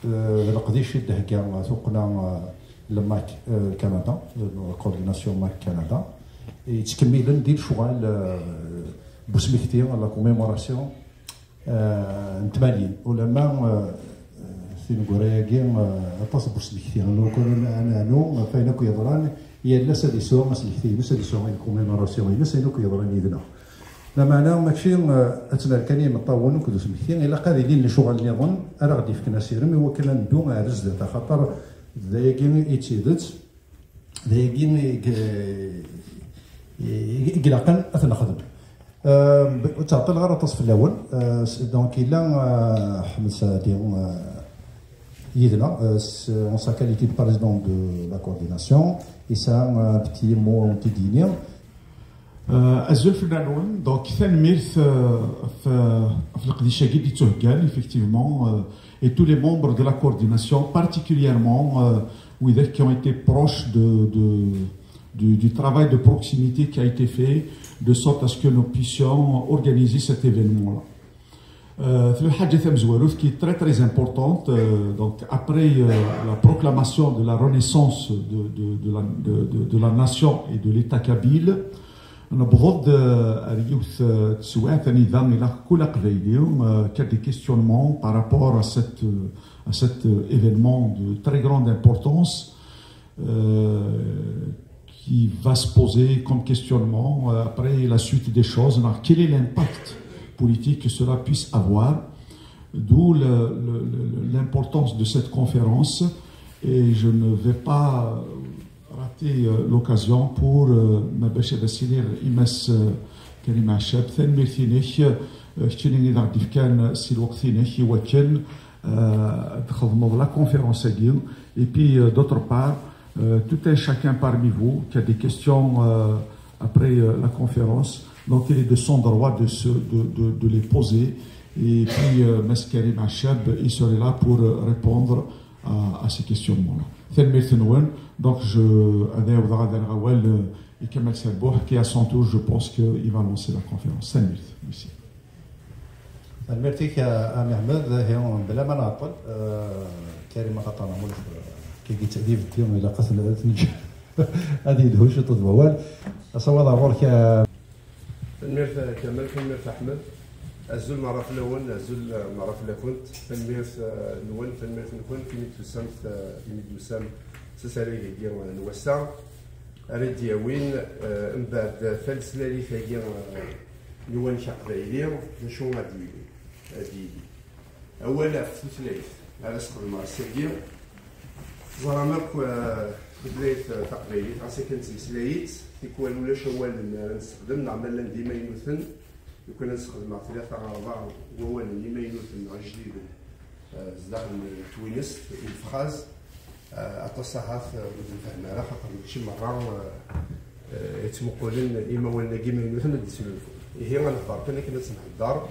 القديش دهكا ثقنا لماك كندا كورديناسيون ماك كندا يتكمل ندير شغل بوسميكتي لا كوميموراسيون نتمالين ولما سينغورياكي اطاس بوسميكتي لو كنا انا فاين كو يضران يا لا سادي سو مسلكتي لا سادي سو كوميموراسيون لا سينو كو يضران يدنا لا معناه ماشي اتنا كان مطون كدوس مكتين الا قادر لين شغل اللي ظن راه غادي فكنا سيرم هو كان ندو عرز ذات خاطر دايكين يتيدت دايكين يقلقن اثنا خدم تعطي غير التصف الاول دونك الا حمد سادي يدنا en sa qualité de président de la coordination et ça un petit mot anti-dîner. أزول في العنوان دونك تنميرث في القديشة اللي تهكال effectivement et tous les membres de la coordination particulièrement qui ont été proches du travail de proximité qui a été fait de sorte à ce que nous puissions organiser cet événement-là. في الحاجة ثمزواروث qui est très très importante donc après la proclamation de la renaissance de la nation et de l'État kabyle نبغض ريوث تسوات نظام إلى كل قبيلة كان des questionnements par rapport à cet événement de très grande importance qui va se poser comme questionnement après la suite des choses. Quel est l'impact politique que cela puisse avoir, d'où l'importance de cette conférence, et je ne vais pas rater l'occasion pour ما باش نسير إمس كريم عشاب ثاني ميرثينيش كتيني غادي كان سي الوقت ثينيش وكان تخدموا la conférence et puis d'autre part tout un chacun parmi vous qui a des questions après la conférence. Donc il est de son droit de les poser. Et puis M. Karim Achab, il serait là pour répondre à ces questionnements-là. Donc je et Kamal Salboh qui à son tour je pense qu'il va lancer la conférence. 5 minutes. Merci. Merci à Mahmoud. بلا ما نعطل كريم غطانا كي تأديب اليوم إلى قصد هذه الهوش تضوال أصوات أغورك تنميرت كمال تنميرت أحمد أزول معرف الأول أزول معرف الأكونت تنميرت نون تنميرت نكون كيميت وسام سسالي هي نوسع أريد يوين من بعد ثالث لالي هي نون شقبايلي نشو هادي أولا في ثلاث على سقف المارسيكي زرامك بداية تقبايلي عسى كانت سلايت تيكوال ولا شوال نستخدم نعمل ديما ينوثن يكون نستخدم مع ثلاثة أربعة وهو ديما ينوثن جديد زداخل توينس الفخاز أتصحف ودفعنا على خاطر شي مرة يتمقولن إما ولا كيما ينوثن ديسلو هي غنهضر كنا تنهضر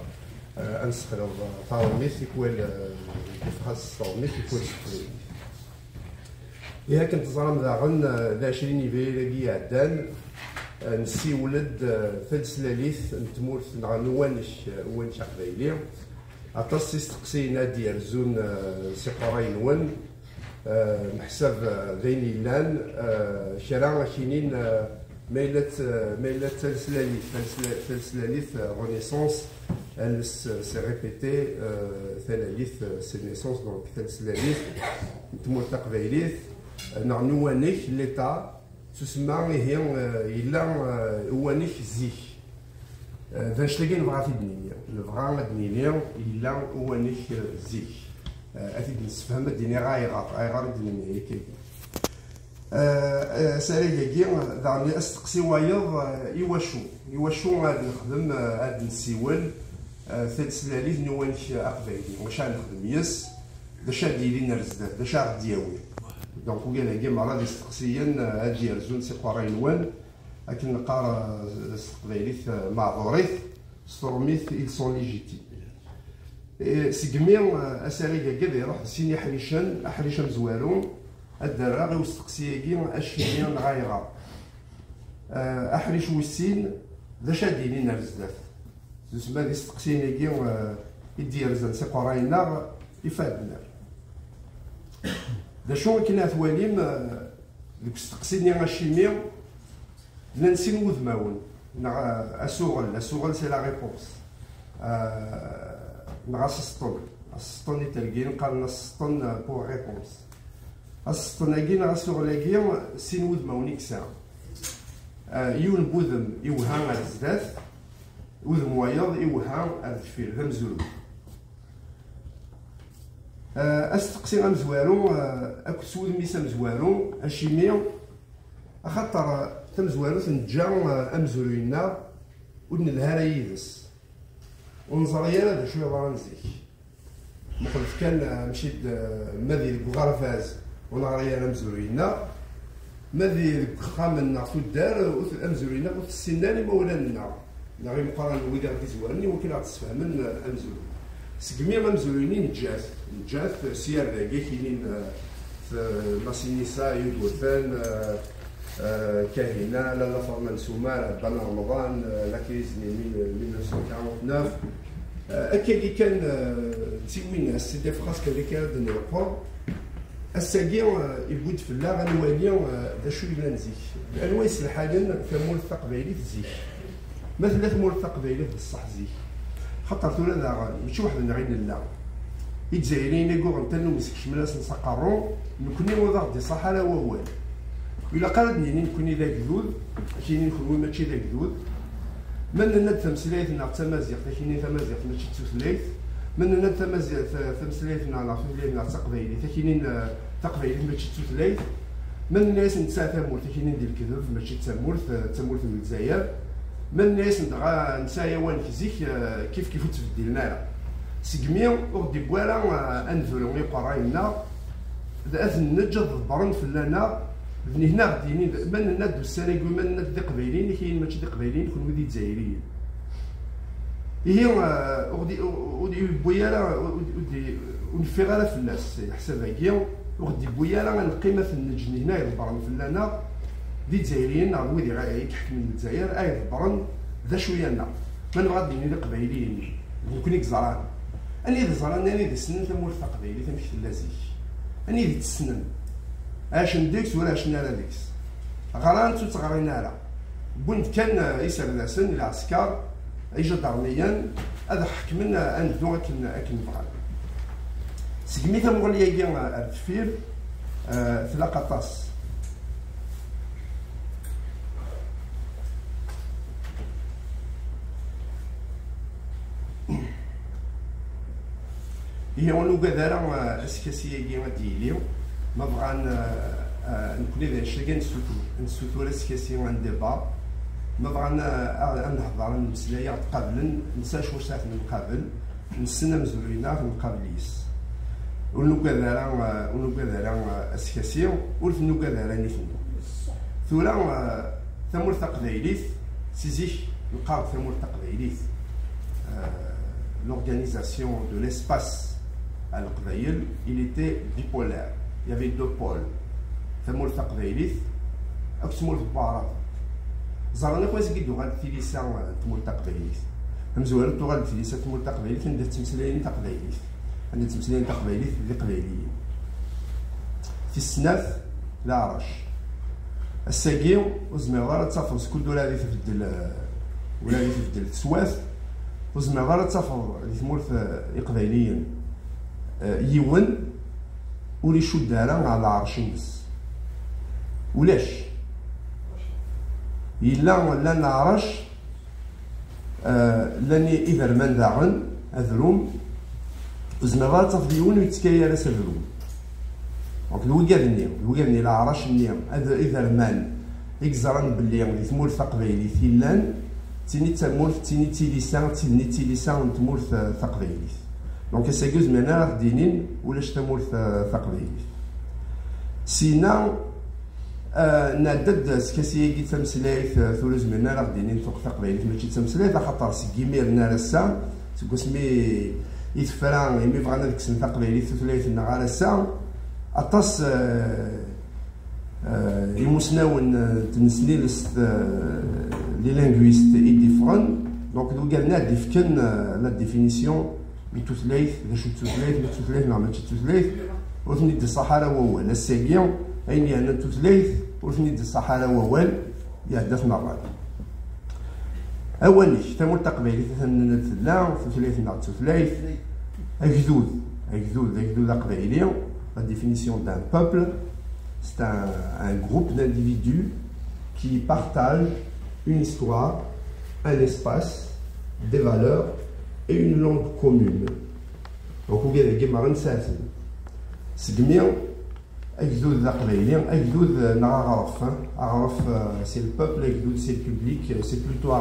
نستخدم طاوميت يكوال الفخاز طاوميت يكوال إذا كنت زرام داغن ذا 20 يفيري عدان نسي ولد ثلاث لاليث نتمورث نوانش قبايلي أطاس يستقسينا ديال زون سيقراين ون محسب ذيني لان شرع كينين ميلت ثلاث لاليث رونيسونس elle s'est répétée ثلاث سي نيسونس دونك ثلاث لاليث نتمور تقبايليث نعنوانيك ليتا تسمى هي إلا وانيك زيك ذاش تلاقي نبغى في الدنيا نبغى الدنيا إلا وانيك زيك أتيد نسفهم الدنيا غايغار الدنيا هيك سالي كي دعني استقسي وايض يواشو غادي نخدم غادي نسيول ثلاث لاليث نوانيك أقبايلي واش غنخدم يس داش غادي نرزدات داش غادي ياوي دونك وقال هكا مرة دي استقسيا هادي رزون سي قراين وان لكن نقار استقبايليث معذوريث ستورميث ils sont légitimes سيكمي اساري كاع يروح سيني حريشان زوالون الدرا غير استقسياكي اشيني غايغا احريش وسين ذا شاديني نرزدات تسمى دي استقسينيكي يدي رزان سي قراينا يفادنا دا شو كنا ثواليم ديك استقسيني الشيمي ننسين وذماون اسوغل سي لا ريبونس السطون يتلقين قالنا السطون بور ريبونس السطون اكين اسوغلاكي سين وذماون يكسا يون بوذم يوهان على الزداد وذم وايض يوهان على الدفير ذا مزول استقسي مزوارو اكو سود ميسا مزوارو اشيمي خاطر تمزوارو تنجا امزولينا ودن الهارا يدس ونزريا هذا شويه برانزيك مخلف كان مشيت ماذي بغرفاز ونغريا مزولينا ماذي خامنا في الدار امزولينا وفي السنان مولانا نغي مقارنه ويدا غادي زوارني ولكن غتسفهم من امزول سكمي مزولينين نجات سيار داكي كاينين في ماسينيسا يدوثان كاهنه لالا فرمان سومار بان رمضان لا كريز 1949 هكا كان تيوين السيدي فراس كان دن القور الساقي يبود في الله غنوالي دا شو يبان زيك الانواع الحاجه كمول التقبيلي زيك مثلا ثمول التقبيلي بصح زيك خاطر تولا دا ماشي واحد نغين لا الجزائريين يقولوا نتنو مسكش ملاس نسقرو نكوني وضع دي صحراء ووال إلا قالتني نكوني ذاك ذود كاينين خدمو ماشي ذاك ذود من ند تمثيليت ناع تمازيغ كاينين تمازيغ ماشي تسوثليت من ند تمازيغ تمثيليت ناع تسوثليت ناع تقبايلي كاينين تقبايلي ماشي تسوثليت من الناس نتسا تمورت كاينين ديال الكذب ماشي تمورت من الجزائر من الناس نتغا نسايا وان كيزيك كيف تبدلنا سقمي وغدي بوالا انفلو يقراينا اذن نجد ضبرن فلانا بني هنا غديني من الند السنه من الند دي قبايلين كاين ماشي دي قبايلين كون ودي جزائريين هي ودي بويالا ودي ونفيغالا في الناس حسابها كيا وغدي بويالا القيمه في النجن هنا يضبرن فلانا دي جزائريين نعم ودي يحكم من الجزائر اي ضبرن ذا شويه لنا من غاديني دي قبايلين يكون يكزران اني ذا زران اني ذا سنن تمول قبايلي تمشي لازيك اني ذا تسنن اش نديكس ولا اش نالا ديكس غران تغرينا لا بنت كان يسال لاسن العسكر اي جدارميا هذا حكمنا اندو اكن بغا سكميتا مغليه كاع التفير تلاقى طاس هي ولو كذا اسكاسيه كيما ديالي ما بغان نكون ذا الشيء نسوتو اسكاسيه عن ديبا ما بغانا نهضر نمسلايا قبل نساش واش ساعه نقابل نسنا مزورينا نقابليس ولو كذا اسكاسيه ولو كذا نيفو ثورا ثمور تقبايليت سيزيك نقاب ثمور تقبايليت l'organisation de l'espace à l'Aqbaïl, il était bipolaire. Il y avait deux pôles. Thamoul Taqbaïlith, et Thamoul Barat. Zarana quoi c'est qui doit utiliser Thamoul Taqbaïlith. Hamzouel doit utiliser Thamoul Taqbaïlith, on dit Tmselayn Taqbaïlith. On dit Tmselayn Taqbaïlith, Taqbaïli. في السناف لا عرش الساقي وزميغار تصافر كل دوله هذه تبدل ولا هذه تبدل تسواث وزميغار تصافر اللي ثمورث إقبايليين يون ولي يشد على العرش ينس ولاش إلا نعرش لاني إذا من داعن أذروم وزميغار تصافر يون ويتكايا على سذروم دونك الوكادني لا عرش النيم إذا مان يكزران باللي ثمورث تقبايليت يلان تيني تمورث تيني تيليسان تيني تيليسان تمورث تقبايليت دونك اساكوز مانا دينين ولاش تمورث تقبايليت سينا نعدد سكاسيه كي تمسلايت ثلث منا راه دينين فوق تقبايليت ماشي تمسلايت خاطر سكيميرنا راسا سكوسمي يتفران يمي بغانا ديك السنه تقبايليت ثلاث نهار راسا أطاس المسناون تنسليلس لي لينغويست اي ديفرون دونك لو قالنا ديفكن لا ديفينيسيون بتوثلايث لا شو توثلايث لا توثلايث لا ماشي توثلايث وثنيد الصحراء ووال الساقية أين يعني تثليث وثنيد الصحراء ووال يهدف مرات أوليش تمر تقبيلي ثنين ثلا ثلاث نعت ثلاث أجدود قبيلي. La définition d'un peuple, c'est un groupe d'individus qui partagent une histoire, un espace, des valeurs et une langue commune. Donc, vous voyez, c'est bien. أجدود قبيلي أجدود نعرف c'est le peuple أجدود c'est le public c'est plutôt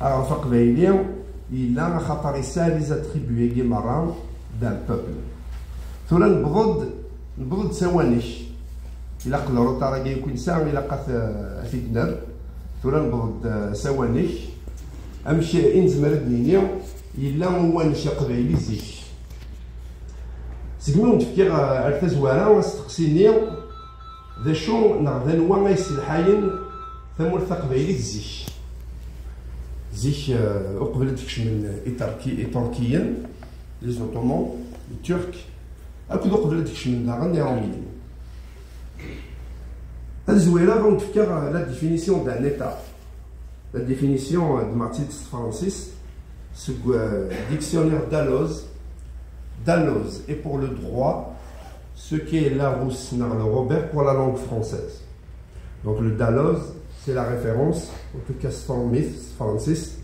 عرف قبيلي il a خاطر يسال les attributs كيما d'un peuple ثم نبض سوانيش إلا قدروا ترى يكون ساعة إلا قات في الدار ثم نبض سوانيش أمشي إن زمرد نينيو إلا هو نشا قبيلي زيش سيكون نتفكر على تزوارا واستقسيني ذا شو نغدا نوا يسلحاين ثمور تقبيلي زيش أقبل تكش من إيطالكيين لي زوتومون الترك أكد أقبل تكش من داغن الروميين الزويرة نتفكر لا ديفينيسيون دان إيتا لا ديفينيسيون دو مارتينس فرانسيس ce dictionnaire Dalloz est pour le droit ce qu'est Larousse le Robert pour la langue française. Donc le Dalloz, c'est la référence, en tout cas Francis,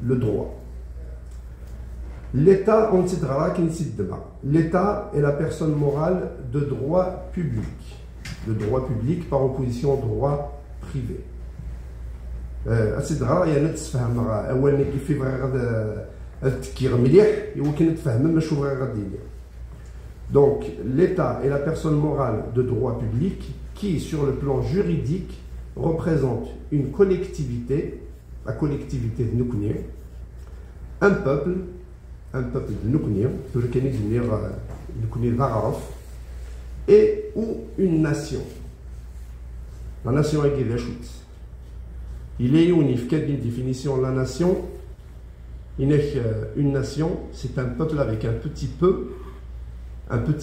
le droit. L'État, on citera l'État est la personne morale de droit public. Le droit public par opposition au droit privé. أتدرى يعني تفهم أول كيف بغا التفكير مليح يمكن تفهم ما شو بغا غادي يدير. Donc l'État est la personne morale de droit public qui, sur le plan juridique, représente une collectivité, la collectivité de Nuknir, un peuple de Nuknir, sur lequel Nuknir Vararov, et ou une nation. La nation est Gidashut. Il est unique, une définition de la nation. Une nation, c'est un peuple avec un petit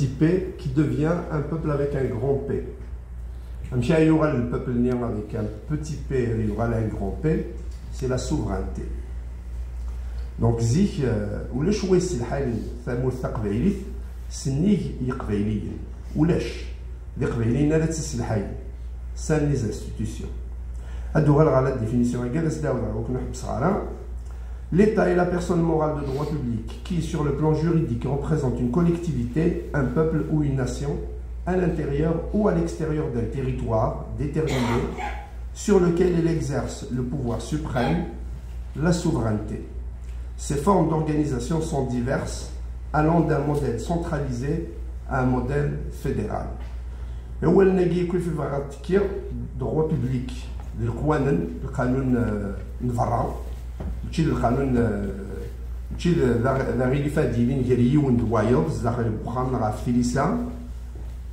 P qui devient un peuple avec un grand P. Il y aura le peuple avec un petit P, il y aura un grand P, c'est la souveraineté. Donc, ou le choix c'est le c'est les institutions. La définition l'État est la personne morale de droit public qui, sur le plan juridique, représente une collectivité, un peuple ou une nation à l'intérieur ou à l'extérieur d'un territoire déterminé sur lequel il exerce le pouvoir suprême, la souveraineté. Ces formes d'organisation sont diverses, allant d'un modèle centralisé à un modèle fédéral. Et où elle n'est que le droit public. القانون نفرع ماشي القانون ماشي ذا غير فاديين دياليون دوايرز داخل بوخام راه في فيليسا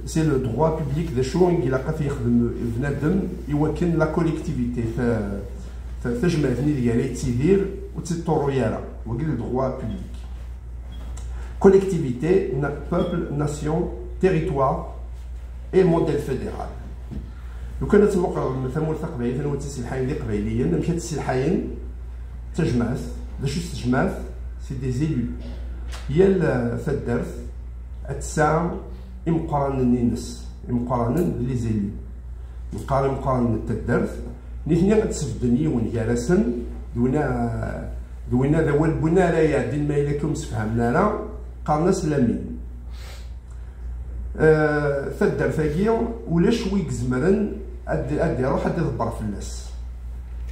سي لو دروا بوبليك ذا شو إلا قا يخدم بنادم يوكن لا كوليكتيفيتي تجمع فني ديالها تيدير وتطورو يالا هو كاين لو دروا بوبليك كوليكتيفيتي بوبل ناسيون تيريتوار اي موديل فيدرال. لو كانت ثمور قبيليه ثاني تسلحاين اللي قبيليين مشات تسلحاين تجمعث شو تجمعث سي دي زيلو هي الدرس التساع مقارنين نينس مقارنين لي زيلو مقارن الدرس نيثني غتسفدن يون جالسن دوينا ذا هو البنا لا يعدل ما إلا كم سفهمنا لا قالنا سلامين فدر فاكيا ولا شوي زمرن ادي روح ادي ضبر في الناس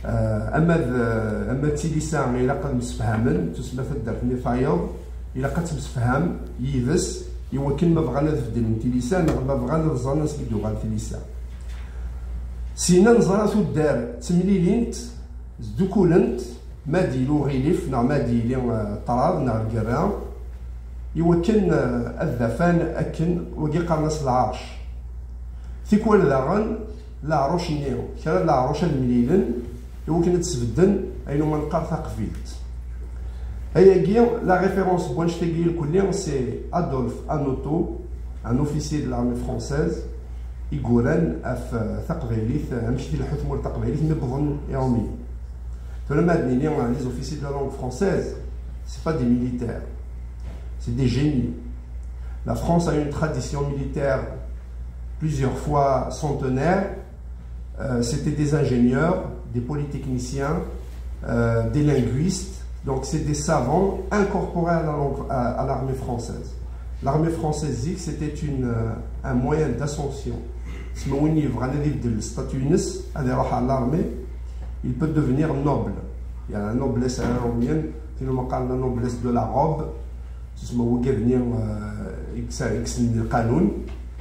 اما تيلي ساعه الا قد مسفهمن تسمى فدر في فايض الا قد مسفهم يبس يمكن ما بغانا تفدل من تيليسان ما بغانا نزرنا نسكدو غال تيليسان سينا نزرا تدار تمليلينت زدوكولنت ما ديلو غيليف نا ما ديلي طراد نا الكرا يمكن الذفان أكن وقي قرنس العرش ثيكوال ذاغن لا عروش نيو كلا لا عروش المليلن يمكن تسبدن أينو من قار ثقفيلت هيا كي لا ريفيرونس بوانش تيجي الكلية سي أدولف أنوتو un officier de l'armée française, يقولن في تقبيليت مشيت لحثمور تقبيليت مبغن يومي. فلما les officiers de la langue française, c'est pas des militaires, c'est des génies. La France a une tradition militaire plusieurs fois centenaire. C'était des ingénieurs, des polytechniciens, des linguistes. Donc c'est des savants incorporés à l'armée française. L'armée française dit que c'était un moyen d'ascension. Si on le statut à l'armée, il peut devenir noble. Il y a la noblesse romaine, qui nous parle de la noblesse de la robe. C'est devenir le canon.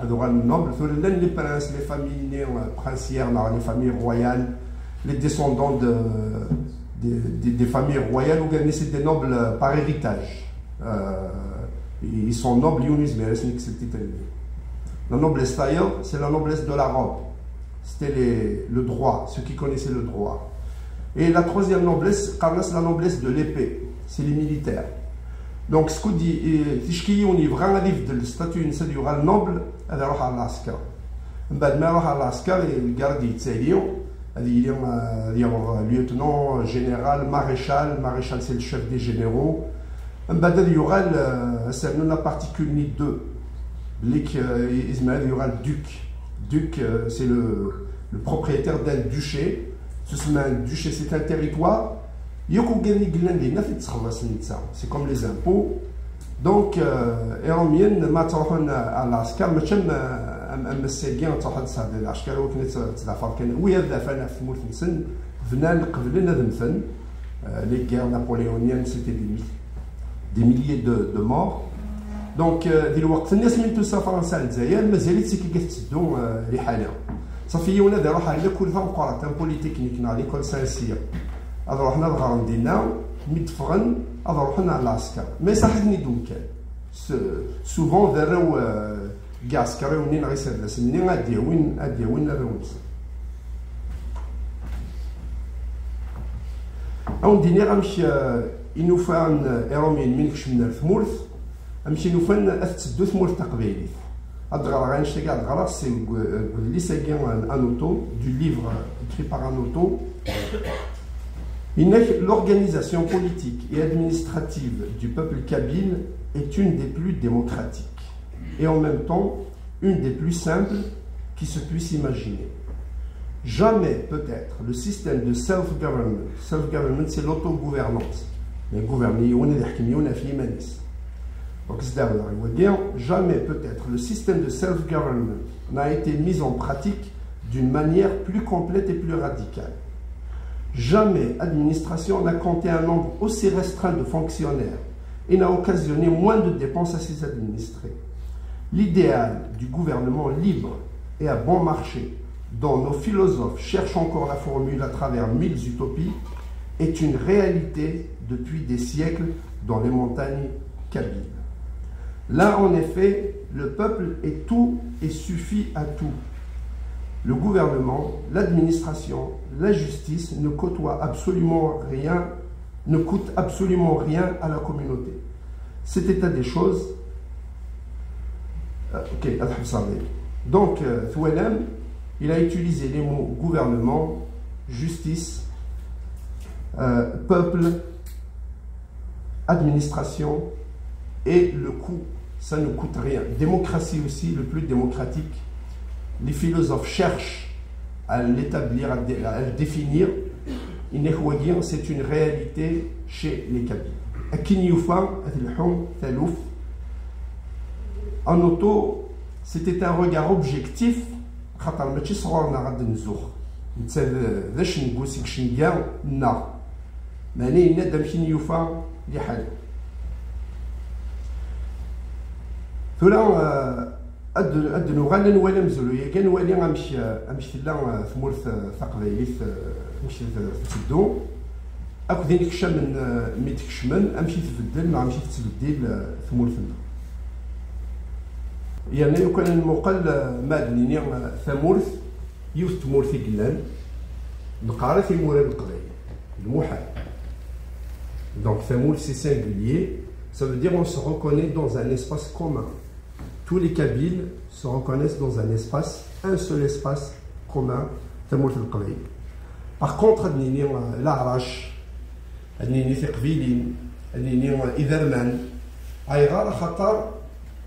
Noble. Les princes, les familles princières, les familles royales, les descendants des familles royales, c'est des nobles par héritage. Ils sont nobles, la noblesse d'ailleurs, c'est la noblesse de la robe. C'était le droit, ceux qui connaissaient le droit. Et la troisième noblesse, c'est la noblesse de l'épée, c'est les militaires. Donc ce qu'on dit, si on y vraiment livre le statut de noble, il va à l'askar. بعد ما يروح على العسكر الجارد يتساليو هذه اليوم lieutenant général maréchal c'est le chef des généraux. من بعد il y aura la particule ni 2 il y aura le duc c'est le propriétaire d'un duché. Un duché c'est un territoire. C'est comme les impôts. Donc إيرانيين ما تروحون على العسكر ما تشم مساكين تروح تصعد العسكر وكنت تدافع كان ويا ذافنا في مول نسن فنان قبل هذا مثلا les guerres napoléoniennes c'était des milliers de morts. Donc ديال الوقت الناس من توسا فرنسا للجزائر مازالت سي كتسدو لحالها صافي ولا داروا حاجه كل فهم قرات ان بوليتكنيك نا ليكول سانسير هذا رحنا الغرام ديالنا متفغن هذا رحنا على العسكر ما صحتني دوم كان سوفون دراو كاع عسكري ونين غيسير لاس منين غادي وين الرونس اون ديني غنمشي ينوفان ايرومين من كشمنا الثمورث غنمشي نوفان اثتسدو ثمورث تقبيلي C'est un auto, du livre écrit par un auto. L'organisation politique et administrative du peuple kabyle est une des plus démocratiques et en même temps une des plus simples qui se puisse imaginer. Jamais peut-être le système de self-government c'est l'autogouvernance. Mais gouverner, on est jamais peut-être le système de self-government n'a été mis en pratique d'une manière plus complète et plus radicale. Jamais administration n'a compté un nombre aussi restreint de fonctionnaires et n'a occasionné moins de dépenses à ses administrés. L'idéal du gouvernement libre et à bon marché, dont nos philosophes cherchent encore la formule à travers 1000 utopies, est une réalité depuis des siècles dans les montagnes kabyles. Là, en effet, le peuple est tout et suffit à tout. Le gouvernement, l'administration, la justice ne côtoient absolument rien, ne coûtent absolument rien à la communauté. Cet état des choses. Donc, Thouelem, il a utilisé les mots gouvernement, justice, peuple, administration et le coût. Ça ne coûte rien. Démocratie aussi, le plus démocratique. Les philosophes cherchent à l'établir, à le définir. C'est une réalité chez les Kabyles. En auto, c'était un regard objectif. فلا أدنو غانا نوالا مزولو كان نوالي غنمشي لا ثمورث ثقبايلي نمشي تسدو أكو ذيك كشا من مي تكشمن أمشي تبدل مع مشي تبدل ثمورثنا يعني لو كان المقل مادنيني ثمورث يوث ثمورثي قلان نقارا في مورا القبايل المحال donc ثمورث c'est singulier ça veut dire on se reconnaît dans un espace commun. tous les Kabyles se reconnaissent dans un espace, un seul espace commun, Tamout al-Qbaïl. Par contre, l'Arash, Iderman, Aïra, Khatar,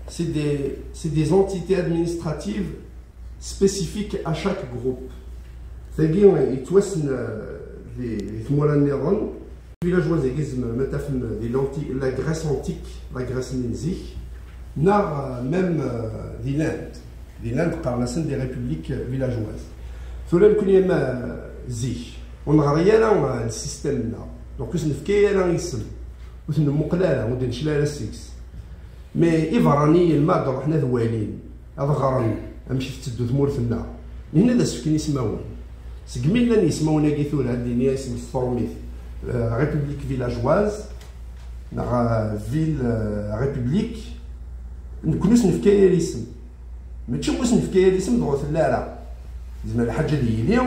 c'est des entités administratives spécifiques à chaque groupe. C'est-à-dire, ils توسن les villageoisisme, la Grèce antique, la Grèce nésique, même des Landes par la scène des républiques villageoises. Cela nous connaît zik. On a rien dans le système là. Donc nous n'avons rien ici. Nous n'avons pas de chlère six. Mais Ivarani il m'a donné un doualin. هذا غرام أمشي في تدو ثمور في النار. هنا ذا سكن يسمعون. سكملنا يسمعون كيثور هذه الدنيا اسم الصوميث. ريبوبليك فيلاجواز. فيل ريبوبليك. نكونوش نفكايا الاسم. ماشي واش نفكايا الاسم ضغط لا. زعما الحاجة ديالي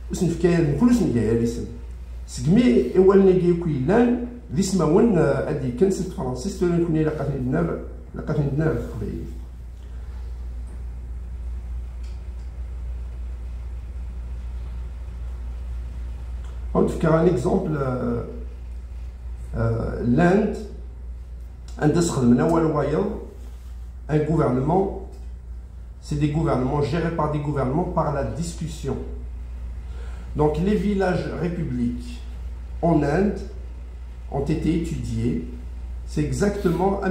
واش نفكايا نكونوش نلقاها الاسم. سكمي أول نجي كويلان ذي سمعون أدي كنسة فرنسيس تولي نكون لقاتني النار في القبيل. On te faire un exemple, l'Inde, un gouvernement, c'est des gouvernements gérés par des gouvernements par la discussion. Donc les villages républiques en Inde ont été étudiés. C'est exactement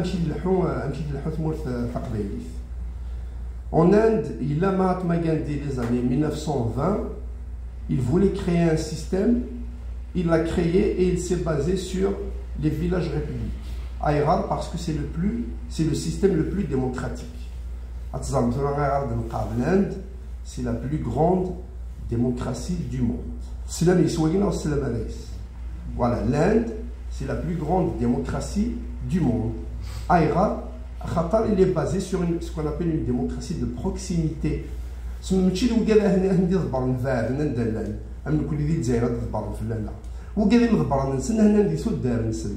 en Inde, il a Mahatma Gandhi les années 1920. Il voulait créer un système, il l'a créé et il s'est basé sur les villages républiques. Aïrar parce que c'est le système le plus démocratique. L'Inde, c'est la plus grande démocratie du monde. Voilà, l'Inde, c'est la plus grande démocratie du monde. Aïrar, Khatar, il est basé sur ce qu'on appelle une démocratie de proximité. ماشي وكذا هنا عندي ضبر نفاعل هنا ندلل أما كل ذي تزايرة ضبر في الليلة وكذا مضبر نسن هنا ندي سود دار نسن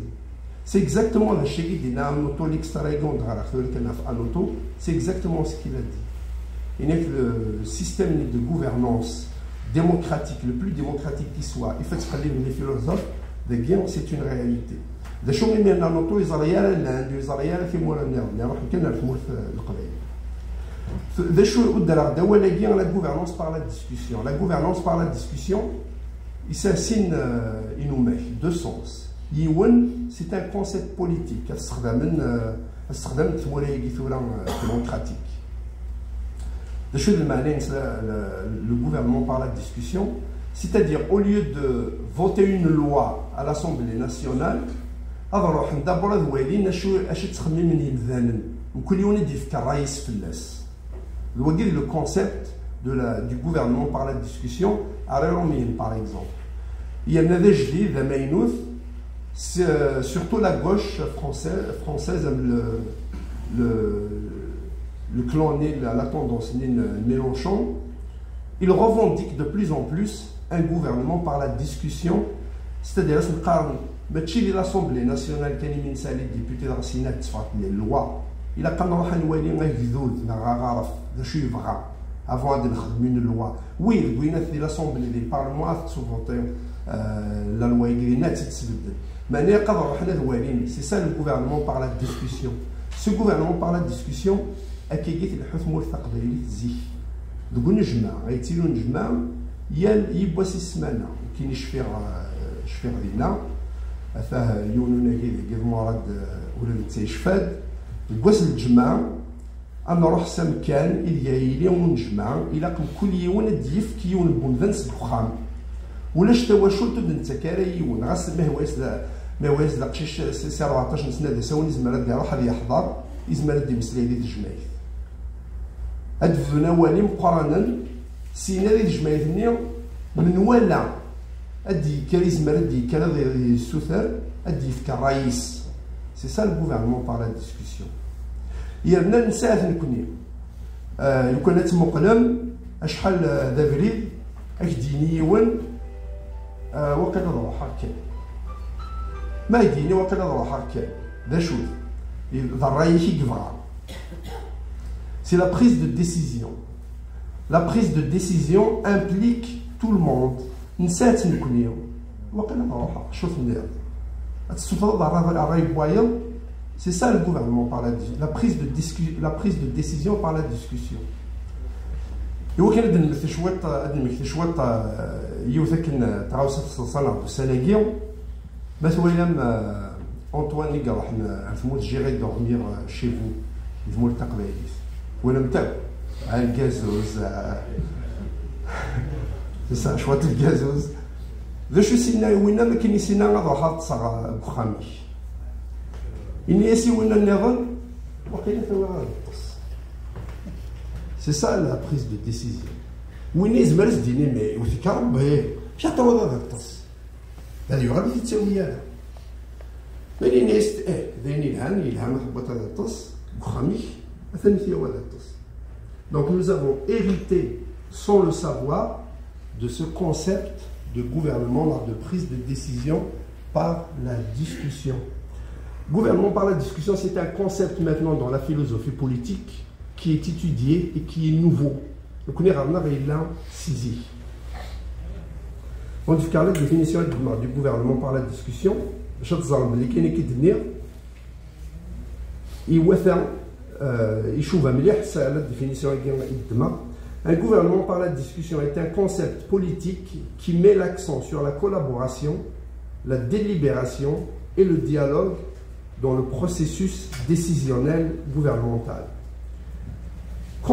سي اكزاكتومون هادشي اللي دينا نوتو ليكسترايغون دغرا خذوا كنا في انوتو سي اكزاكتومون سكي لا دي هناك لو سيستيم دو غوفرنانس démocratique le plus démocratique qui soit il faut تقلي من لي فيلوزوف ذا كيان سي اون رياليتي ذا شو مي نوتو يزريالا لاند يزريالا في مورا نيرو روح كنا في مور القبائل. La gouvernance par la discussion. La gouvernance par la discussion, il s'assigne deux sens. C'est un concept politique, démocratique. Le gouvernement par la discussion, c'est-à-dire au lieu de voter une loi à l'Assemblée nationale, d'abord le concept du gouvernement par la discussion à Réromine, par exemple. Il y en a des surtout la gauche française le clan la tendance Mélenchon, il revendique de plus en plus un gouvernement par la discussion, c'est-à-dire l'Assemblée nationale qui a les députés dans le Sénat les lois. Il a quand même avant de une loi. Oui, l'Assemblée des parlements a voté la loi c'est ça le gouvernement par la discussion. Ce gouvernement par la discussion a كيجي الحكم الثقافي زي دغون جماعه غيتيلو نجمع يبوا سي السمانه كاين شفير دينا فاه يونونا كي مراد ولا نتيشفاد الكواس الجماعه انا روح سمكان اليايلي ونجمع الى كل يوم ديف كيون بونفنس بخام ولا شتا شلتو انت كاريون غاس ما هوايس لا قشيش سي 14 سنه دا ساوني زمرات كاع راح يحضر يزمرات دي مسلاي دي الجمايل هاد فنا والي مقارنا سينا دي الجمايل من ولا ادي كاريزما ادي كلا السوثر ادي في الرئيس سي سا الغوفرنمون بار لا ديسكسيون يرنا نسات نكوني لو كانت مقلم اشحال دابريد اش دينيون وقت نروح هكا ما يديني وقت نروح هكا ذا شوف ذا الراي كي كفرا c'est la prise de décision. La prise de décision implique tout le monde. C'est ça le gouvernement par la prise de décision par la discussion. هو كان نمثل شويه يوثك تعاوس تصنع بالسلاقي مثلا انطوان اللي راح نفهموا جيري دورمير شي فو نفهموا التقبايليس ولا نتاع على الكازوز سي شويه الكازوز ذا شو سينا وين ما كاين سينا غادي تصغ بخامي اني يسي وين النظام وقيله ثوا C'est ça la prise de décision. وين يزمر زديني مي وفكر ربي مش حتى هو هذا الطس هذا يغادي تساوي هذا مالي ناس ذيني يلهم حبط هذا الطس بخامي مثلا في هو هذا الطس. Donc nous avons hérité sans le savoir de ce concept de gouvernement, de prise de décision par la discussion. Gouvernement par la discussion, c'est un concept maintenant dans la philosophie politique qui est étudié et qui est nouveau. Donc on est ramené à la saisie. On dit que la définition du gouvernement par la discussion, je te dis que qui tenir, la définition un gouvernement par la discussion est un concept politique qui met l'accent sur la collaboration, la délibération et le dialogue dans le processus décisionnel gouvernemental.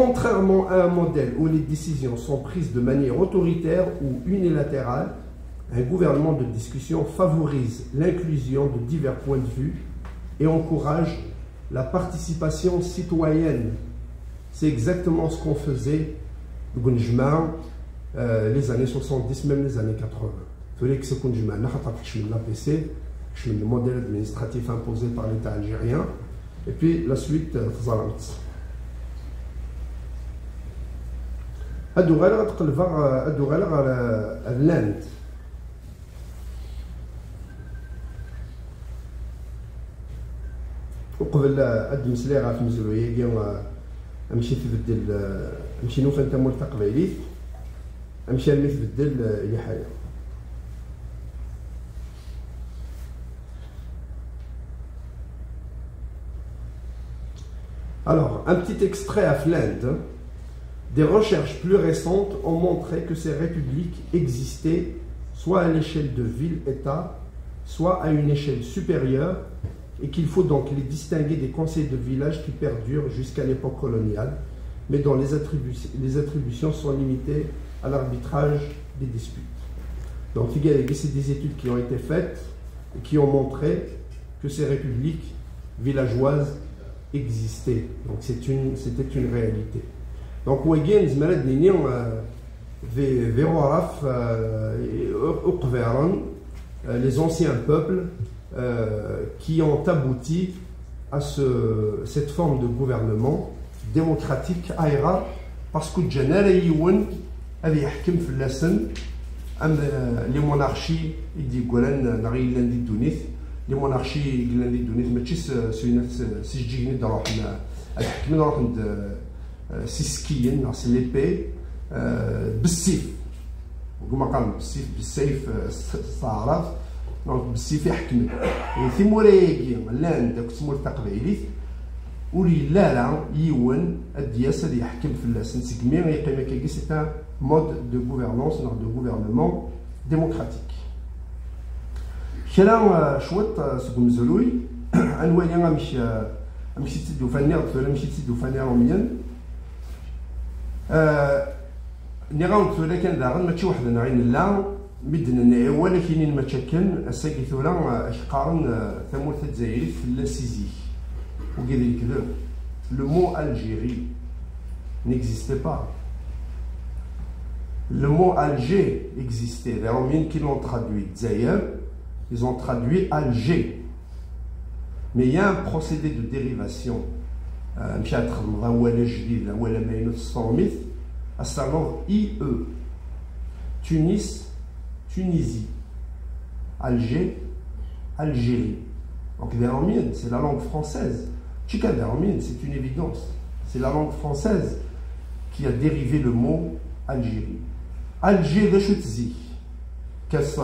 Contrairement à un modèle où les décisions sont prises de manière autoritaire ou unilatérale, un gouvernement de discussion favorise l'inclusion de divers points de vue et encourage la participation citoyenne. C'est exactement ce qu'on faisait les années 70, même les années 80. Il fallait que ce qu'on ait l'APC, le modèle administratif imposé par l'État algérien, et puis la suite, هادو غير غتقلبها هادو غير على اللاند وقبل هاد المسلي راه في مزرويه كاع امشي تبدل امشي نوفا انت مول تقبايليت امشي المي تبدل اللي حاجه. Alors, un petit extrait à Flinde. Des recherches plus récentes ont montré que ces républiques existaient soit à l'échelle de ville-État, soit à une échelle supérieure, et qu'il faut donc les distinguer des conseils de village qui perdurent jusqu'à l'époque coloniale, mais dont les attributions sont limitées à l'arbitrage des disputes. Donc, c'est des études qui ont été faites et qui ont montré que ces républiques villageoises existaient. Donc, c'était une réalité. Donc, وين زمرد نيني في غرف أقفارن les anciens peuples qui ont abouti à cette forme de gouvernement démocratique aïra parce que الجنال يون هذا يحكم في اللسن أم les monarchies يدي يقولن نغي لندي الدونيث les monarchies لندي الدونيث ماشي سجيني نروح نحكم نروح سيسكيين c'est l'épée بالسيف وكما قال بالسيف صارف دونك بالسيف يحكم في مورايكي لاند داك سمو التقبايليت ولي لا يون الدياس اللي يحكم في اللسن سكمي يقيم كاكي سي ان مود دو غوفرنونس دو غوفرنمون ديموكراتيك كلام شوط سكم زلوي انوالي غنمشي تدو فاني غتفرا مشي تدو فاني روميان نيغاون ثولا كان داغن ماشي واحد نعين لا مدنا ولكن ما تشكل الساكي ثولا اشقارن ثمور الجزائري في اللاسيزي وقال الكذب le mot Algérie n'existait pas. Le mot Alger existait. Les Romains qui l'ont traduit Zaïr, ils ont traduit Alger. Mais il y a un procédé de dérivation. IE. Tunis, Tunisie. Alger, Algérie. Donc les Romains, c'est la langue française. C'est une évidence. c'est la langue française qui a dérivé le mot Algérie. Alger de Choutzi, qu'est-ce que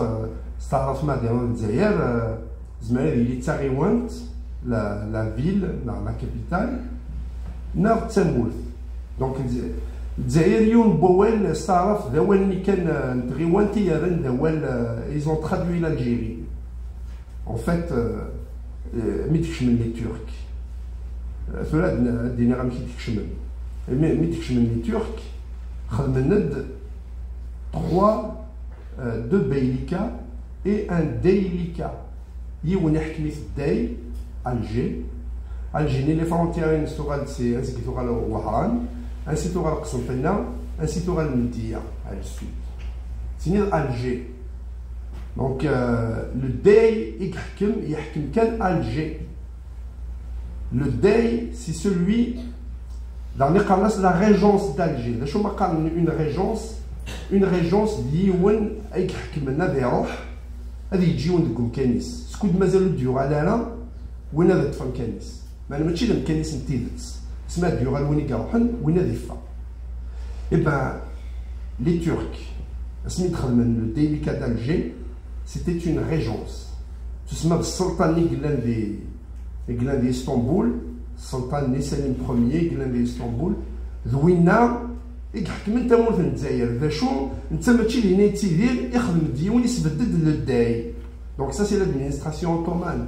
il est la ville, la capitale, Nord Tsemboul. Donc, ils ont traduit l'Algérie. En fait, les Turcs. Les Turcs, deux Beylika et un Deylika. Alger. Alger, les frontières, c'est un site au Wahran, un site au Qsantena, un site au Mdia, à le sud. C'est Alger. Donc, le Dey, il y a Alger. Le Dey, c'est celui, dans les cas, c'est la régence d'Alger. Une régence liée à Naderoh, à Dijon de Goukanis. Ce coup de mazal du Ralala, où est le Fankanis. Mais le métier de Kanis est Tidets. C'est ma dure à l'Unigarohan, où est le Fa. Eh bien, les Turcs, le délicat d'Alger, c'était une régence. Ce sont le sultan Iglan d'Istanbul, sultan Nissalim Ier, Iglan d'Istanbul, Douina, et qui m'a tellement fait Zaire. Vachon, nous sommes les Nétidir, et nous on se veut le Dey. Donc, ça, c'est l'administration ottomane,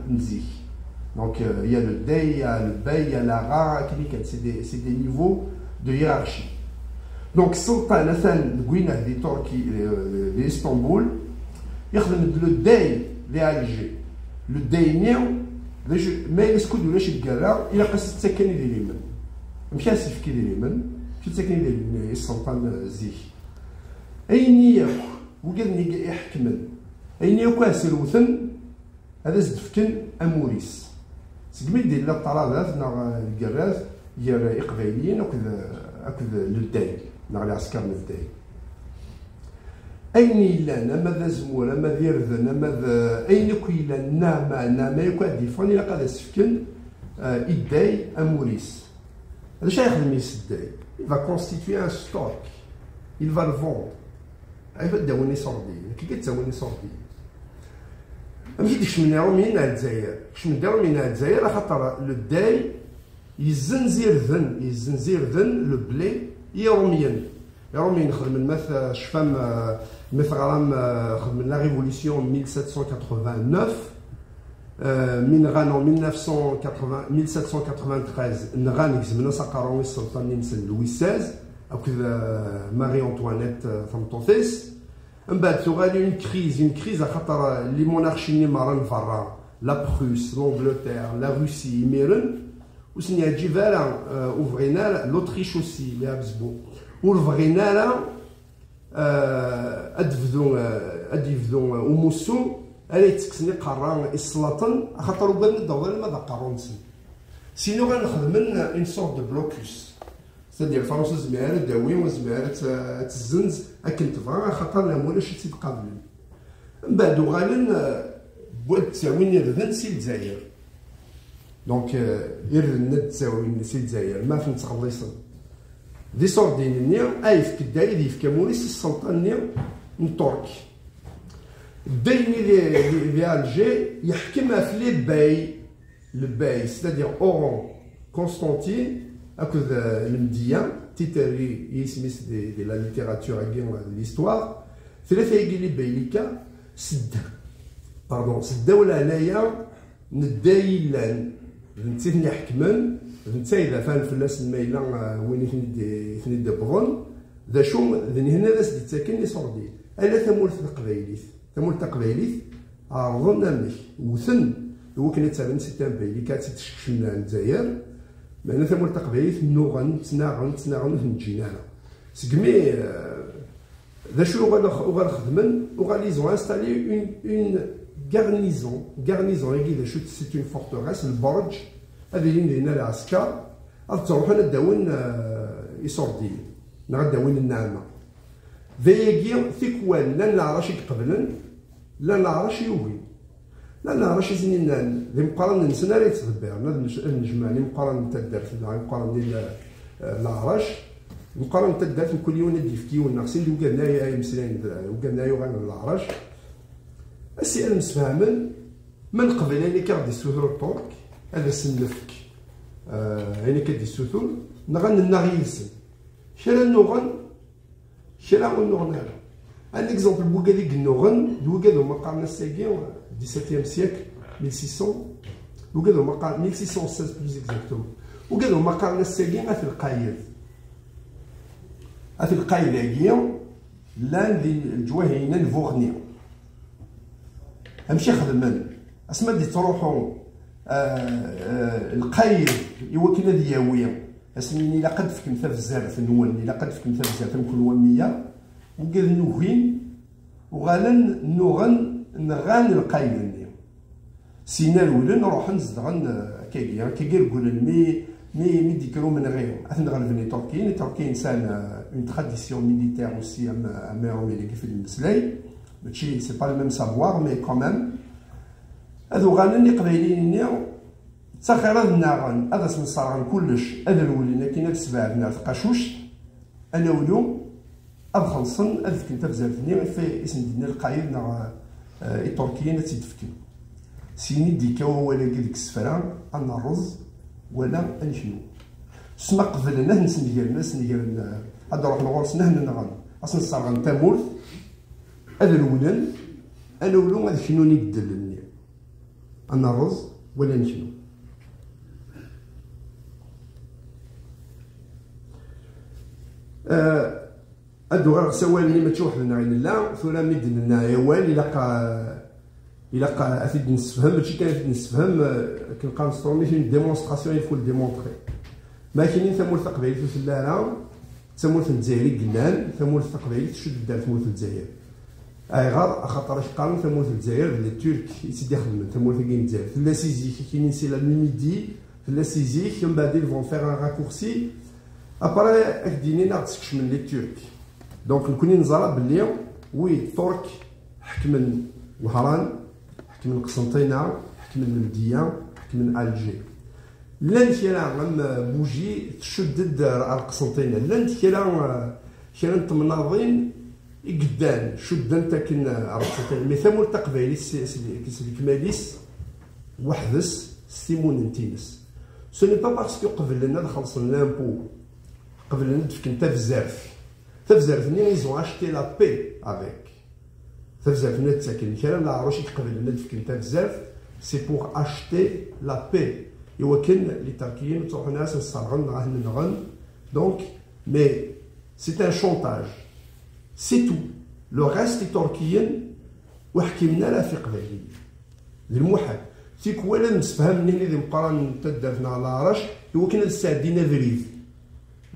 donc, il y a le Dey, il y a le Bey, il y a l'Ara, c'est des niveaux de hiérarchie. Donc, sultan Nathan Gouina d'Istanbul, il y a le Dey d'Alger. Le Dey, mais est-ce que nous l'avons il a passé cette séquence d'éléments. Je ne sais pas si d'éléments. Je ne sais pas si sultan Zik. أين وقدني يحكمن أين يقاس الوثن هذا زدفكن أموريس سقمي ديال الطرادات نا الكراز ديال إقباليين أكد للداي نا العسكر للداي أين لنا ماذا زمورة ماذا يرذن ماذا أين كويلا ناما يقعد يفون إلا قاد سفكن الداي أموريس هذا شا يخدم الداي il va constituer un stock il va le vendre عرفت داوني صردي كي كتساوني صردي ماشي ديك شمناو من الجزائر شمناو من الجزائر خاطر لو داي يزنزير ذن لو بلي يروميان خدم الماث شفام مثغرام خدم لا ريفوليسيون 1789 من غانو 1793 نغان زمنا ساقارون السلطان نينسن لوي 16 هكذا ماري أنطوانيت ثمطوفيس من بعد تغالي اون كريز خاطر لي مونارشي اللي مارن فرا لا بروس لونجلتير لا روسي يميرن وسني هادجي فالا وفغينا لوتريش اوسي لي هابسبو وفغينا ادفدو وموسو الا يتسكسني قران السلاطن خاطر وبان الدوله ماذا قارونسن سينو غنخدم اون سورت دو بلوكوس c'est-à-dire فرنسا زميرة داوي وزميرة تزنز أكن تبغى خاطر لا مولاش تيتقابلن من بعد غالن بواد تساوين يرذن سي الجزائر دونك يرذن تساوين سي الجزائر ما فين تخلصن دي صوردين نيا أيف كداي ديف كموليس السلطان نيا نتورك الدايني دي ألجي يحكم في لي باي c'est-à-dire Oran Constantine à cause de l'Indien, titre ismis de la littérature et de l'histoire, c'est le fait que les Beylika, c'est الدولة هنايا نداي لان نتي نحكمن نتي إذا فان فلاس الميلة وين ثني دبغن ذا شوم ذني هنا ذا سدي تاكن لي صوردي ألا ثمولت القبايليت عرضنا منك وثن هو كان يتسابن ستان Beylika تتشكشنا الجزائر معناتها ثمولت القبايليت نوغن تناغن نجينا سقمي ذا شو غنخدمن وغاليزون انستالي اون garnison c'est une forteresse البرج هذه اللي هنا العسكر تروحوا نداون يصردين نداون النعمه ذايقي ثيكوان لا نعرفش يقبلن لا نعرفش يوين لا نعرفش زين ذي مقارنه نسنا راه يتدبر نجمع لي مقارنه تاع الدرس مقارنه العرش مقارنه تدات كل يوم ندي في كيون ناقصين دو قالنا يا مسلين وقالنا يوغان العرش السي المسفهمن من قبل يعني كغدي السوثر الطرق هذا سنفك يعني كدي السوثر نغن النغيلسن شرا النغن شرا النغن هذا un exemple بوغادي النغن بوغادو ما قالنا الساكين 17e siècle 1600 بوغادو ما قال 1616 بلوز اكزاكتومون وقالوا ما قالنا الساكين في القايد في القايد هاكيا لان الجواهينا الفوغنيا امشي خدمن اسما دي تروحوا القايد يوكل دياويه اسميني لا قد فكم في بزاف نولني لا قد فكم في بزاف كل ومية وقال نوهين وغالن نوغن نغان القايد سينا الولن نروح نزدغن كي يقولن مي ديكرو من غيرهم اثنا غنفني تركيين سان اون تراديسيون ميليتير اوسي اميرو اللي كيف المسلاي ماشي سي با الميم سافوار مي كومام هذو غالن قبايلين تسخر هذا الناغن هذا سنصارغن كلش هذا الولينا كاين السبعنا في قاشوش انا ولو ادخلصن اذ كنت بزاف في اسم دينا القايد نا التركيين تيدفكن سيني ديكا ولا ديك السفرة أنا الرز ولا أنشنو سما قبلنا نسنجرنا هاد روح نغرس نهن نغن أصلا صار غن تامورث هذا الولن أنا ولو هذا شنو نقدلني أنا الرز ولا نشنو هادو غير سوالني ما توحدنا غير لا ثورا مدنا يا والي إلا أفيد نسفهم ماشي كان أفيد نسفهم كنلقى نستورمي في ديمونستراسيون يفو ديمونطري ما كاينين ثمورث قبايل في اللارة ثمورث الجزائري قلال ثمورث قبايل تشد دار ثمورث الجزائر أيغار خاطر اش قالوا ثمورث الجزائر بلي الترك يسيدي يخدم ثمورث كاين الجزائر في لاسيزيك كاينين سي لا ميدي في لاسيزيك من بعد فون فيغ ان راكورسي ابري اكديني ناقصكش من لي ترك دونك نكوني نزرى بلي وي الترك حكمن وهران حكم قسنطينة حكم المدية حكم ألجي لان كيرا غم بوجي تشدد القسنطينة لان كيرا تمناضين قدان شدان تاكن القسنطينة مي ثمور تقبايلي كماليس وحدس ستيمون نتينس سو ني با باسكو قبل لنا خلصنا لامبو قبل لنا دفكن تفزارف ني ايزون اشتي لا بي افيك بزاف ناس ساكن كلام لا عروش يقبل الندف كنتا بزاف سي بوغ اشتي لا بي ايوا كان لي تركيين تروحوا ناس نصرغن راهن نغن دونك مي سي ان شونتاج سي تو لو ريست تركيين وحكينا لا في قبايلي الموحد فيك ولا نسفهمني اللي مقارن تدافنا على عرش ايوا كان السعدينا فريد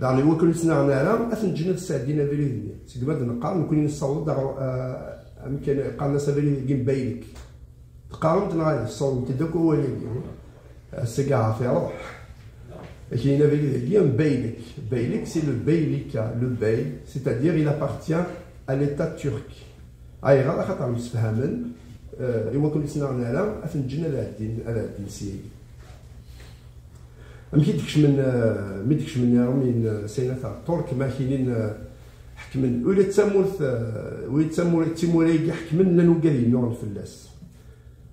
يعني ايوا كنا نسنعنا راه اثنجنا السعدينا فريد سيدي بعد نقارن نكون نصوت يمكن قالنا سبيل كيم بايلك تقارنت معايا الصوت تدك هو اللي السكاع في روح كاين كيم بايلك سي لو بايليكا لو باي c'est-à-dire il appartient à l'état turc اي غير خاطر مسفهمن ايوا كنا سنعنا راه اثنجنا على الدين سيدي ما كيدكش من من سينات الترك ما كاينين حكمن ولا تسمورث ولا تيموري حكمن لانو قال نور الفلاس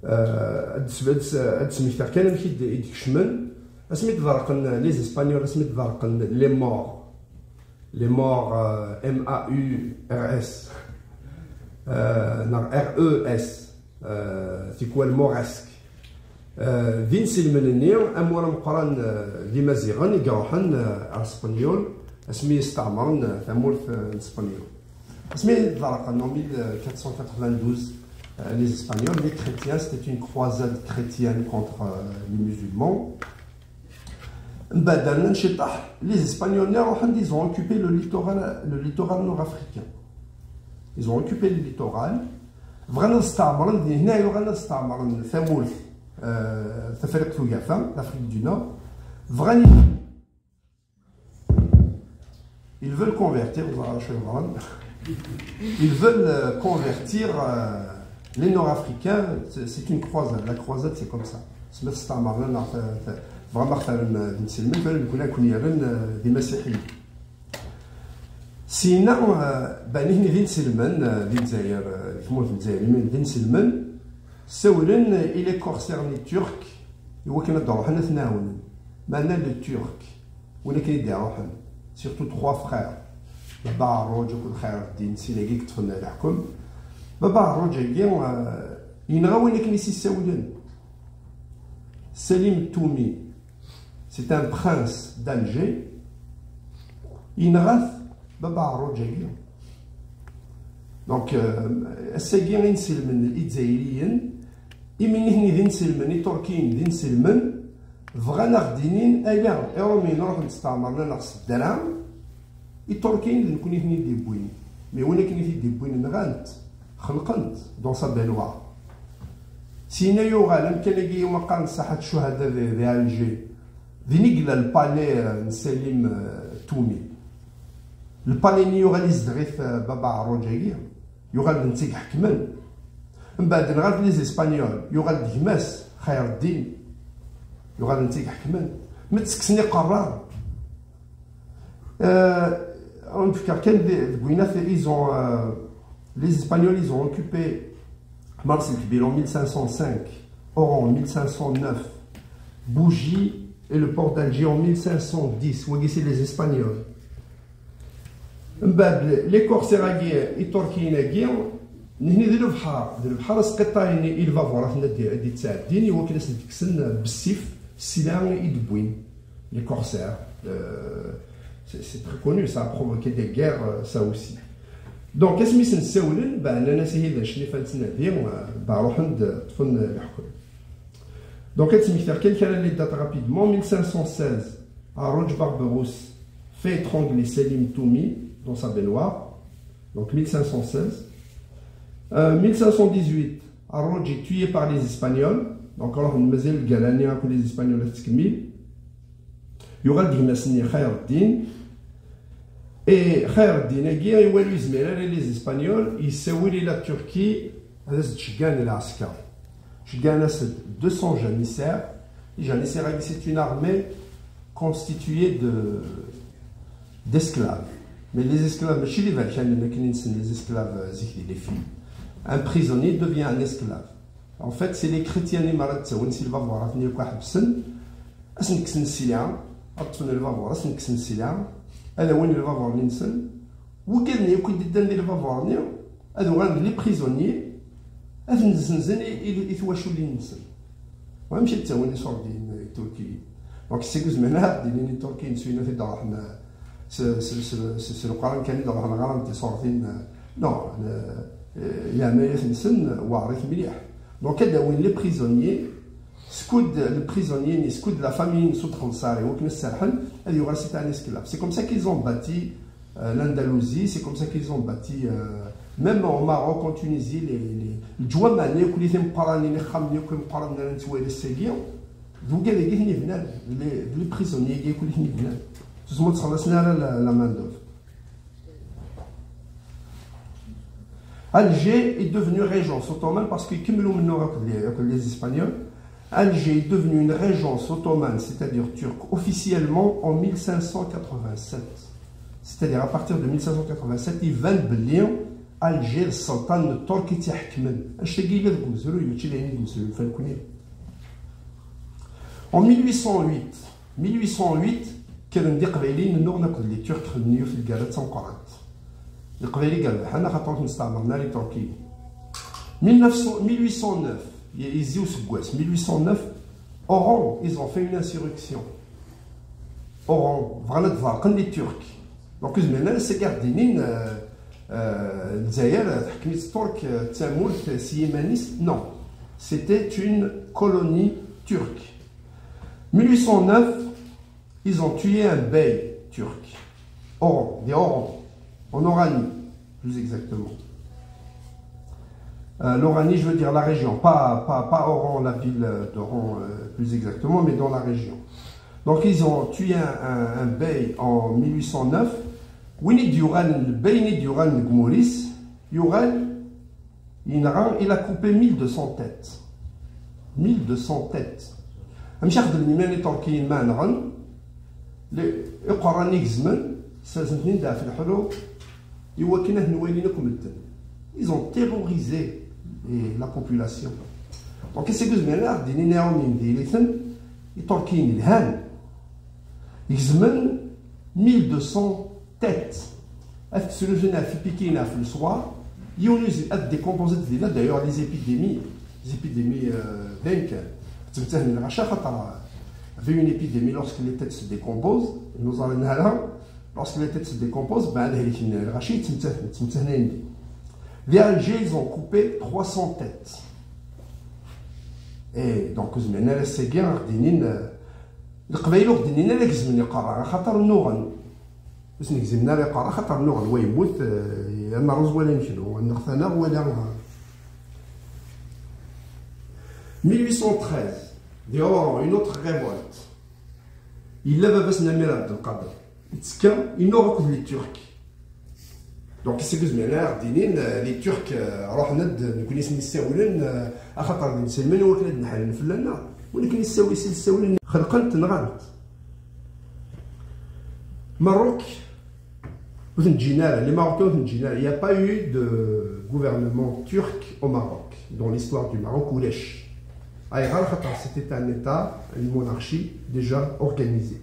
هاد سميتها كان مشي يدكشمن اسميت ضرقن لي اسبانيول اسميت ضرقن لي مور ام ا يو ار اس ار او اس تيكوال موراسك فين سلمنني امور مقران لي مازيغان يقروحن اسبانيول اسمي استعمرن ثمورث الاسبانيول اسمي ضرق en 1492 les espagnols les chrétiens c'était une croisade chrétienne contre les musulmans بدلنا نشطح les espagnols ils ont occupé le littoral nord-africain ils ont occupé le littoral بغينا نستعمرن هنايا بغينا نستعمرن ثمورث تفريق ثلاثة l'Afrique du Nord بغينا ils veulent convertir les Nord-Africains, c'est une croisade. La croisade, c'est comme ça. فغما اختارن ذي نسلمن فنكون كون يرن ذي مسيحيين سينا بانيه ذي نسلمن ذي الجزائر ثمور الجزائر من ذي نسلمن سولن الى كورسيرني ترك هو كنا دروحنا ثناون معنا لو ترك ولكن يدي روحنا سيرتو 3 فخير بابا عروج وكل خير الدين سيلاقي كتفنا الحكم بابا عروج ينغاوين كنيسي ساولن سليم التومي c'est un prince d'Alger ينغاث بابا عروج دونك الساقي غي نسلمن الجزائريين إمني ذي نسلمن تركيين ذي نسلمن بغانا غدينين أيا إيرومي نروح نستعمرنا ناقص الدرهم التركيين ذي نكون هني دي بوين مي وين كني دي بوين نغانت خلقنت دون سا بلوا سينا يوغال كان يوم قام ساحة الشهداء ذي ألجي ذي نقلا البالي نسلم تومي البالي يوغال يزدغيث بابا عروجاكي يوغال نتيك حكمن من بعد نغاد لي زيسبانيول يوغال ديماس خير الدين يوغال نتيك حكمن ما تسكسني قرار نفكر كان بوينات ايزون لي زيسبانيول ils ont occupé Mars el en 1505, Oran en 1509, Bougie et le port d'Alger en 1510. Vous voyez, c'est les Espagnols. Les corsaires et Turquie نهني ذي البحر سقطاين إلفا فوراتنا دي تساعدين هو كناس نتكسن بالسيف السلاح يدبوين لي كورسير سي تري كونو سا بروفوكي دي غير سا اوسي دونك اسميس نساولن بان ناس هي ذا شني فالتنادي باروح عند طفن الحكم دونك تسميتر كان لي دات رابيدمون 1516 عروج باربروس fait étrangler Selim Toumi dans sa baignoire donc 1516 1518 Aroj est tué par les Espagnols donc alors on mazal galania que les Espagnols تكمل يغال ديماسني خير الدين et خير الدين كي يولي زمير les Espagnols يساوي لي Turquie هذا تشجان العسكر تشجان 200 janissaires les janissaires c'est une armée constituée d'esclaves mais les esclaves ماشي اللي فالكان كاينين les esclaves زيك les filles. Un prisonnier devient un esclave. En fait, c'est les chrétiens qui sont les voir venir quoi habsen. Asn ksen silam, atfun le voir, asn ksen silam. Ala wen le voir ninsen. Ou ken يكون ددان اللي voir نيو. هذو غان لي prisonniers. هذن زنزن يتواشوا لي نسن. ومشي تاوني صور دين تركي. دونك سيكوز منها دين التركي نسوينا في دارنا. سي القران كان يدور على غرام تصورتين. نو يعمل نسن واعرف مليح دونك داوين لي بريزونيي سكود لو بريزونيي سكود لا فامي نسود خنصاري وكنا السرحل هذه يغرا سي تاع اسكلاف سي كوم سا كيز اون باتي l'Andalousie c'est comme ça qu'ils ont bâti même au Maroc en Tunisie les الجوامع كل يتم قراني اللي خامني وكل قرانا نتوالي الساقيه ذوك هذا كاين هنا لي بريزونيي كل هنا تسمى تخلصنا على لا ماندوف Alger est devenue régence ottomane parce que les Espagnols. Alger est devenue une régence ottomane, c'est-à-dire turque, officiellement en 1587. C'est-à-dire à partir de 1587, il va belier Alger, le sultan turc qui en 1808, كان دي قبيلين نور ناكل لي ترك خدنيو في الكارات سنقرات القبيلي قال حنا خاطر نستعمرنا لي تركي 1809 يزيو سكواس 1809 Oran ils ont fait une insurrection Oran فغانا تفارقن لي ترك دونك زمانا سي كاردينين الجزائر تحكميت الترك تامولت سيمانيست نو c'était une colonie turque 1809 ils ont tué un bey turc Oran des Oran en Oranie, plus exactement. L'Oranie, je veux dire la région, pas Oran, la ville d'Oran, plus exactement, mais dans la région. Donc ils ont tué un bey en 1809. Winnie Duran, le bey Duran Gmouris, Yuran, il a coupé 1200 têtes. 1200 têtes. ماشي خدم نيماني تركيين ما نغن يقراني زمن سازنتني دا في الحلو يوا كنا نوالي لكم الدم. Ils ont terrorisé la population. Donc c'est que زمان ديني ناومين ديليثن التركيين الهان يزمن 1200 têtes. Absolument في بكينا في الصوار يونس des composantes ديالها d'ailleurs les épidémies دينك تمتهن العشاء خاطر في une épidémie lorsque les têtes se décomposent nous allons là lorsque les têtes se décomposent بعد هذيك الغاشي تمتهنين les Algériens ils ont coupé 300 têtes et donc زعما لا ساكين غاديين القبايل غاديين لا كزمن يقرا خاطر النوغن باش نكزمنا لا يقرا خاطر النوغن هو يموت انا رز ولا نشنو نغثنا ولا 1813 dehors une autre révolte il lève بس نمير عبد القادر يتسكن ينوغ لي ترك دونك سيكوز معناها دينين لي ترك روحنا نكون نساولن خاطر نسلمن وكنا نحل فلنا ولكن يساولن خلقنت نغلط Maroc les Marocains il n'y a pas eu de gouvernement turc au Maroc dans l'histoire du Maroc ou l'Esh c'était un état une monarchie déjà organisée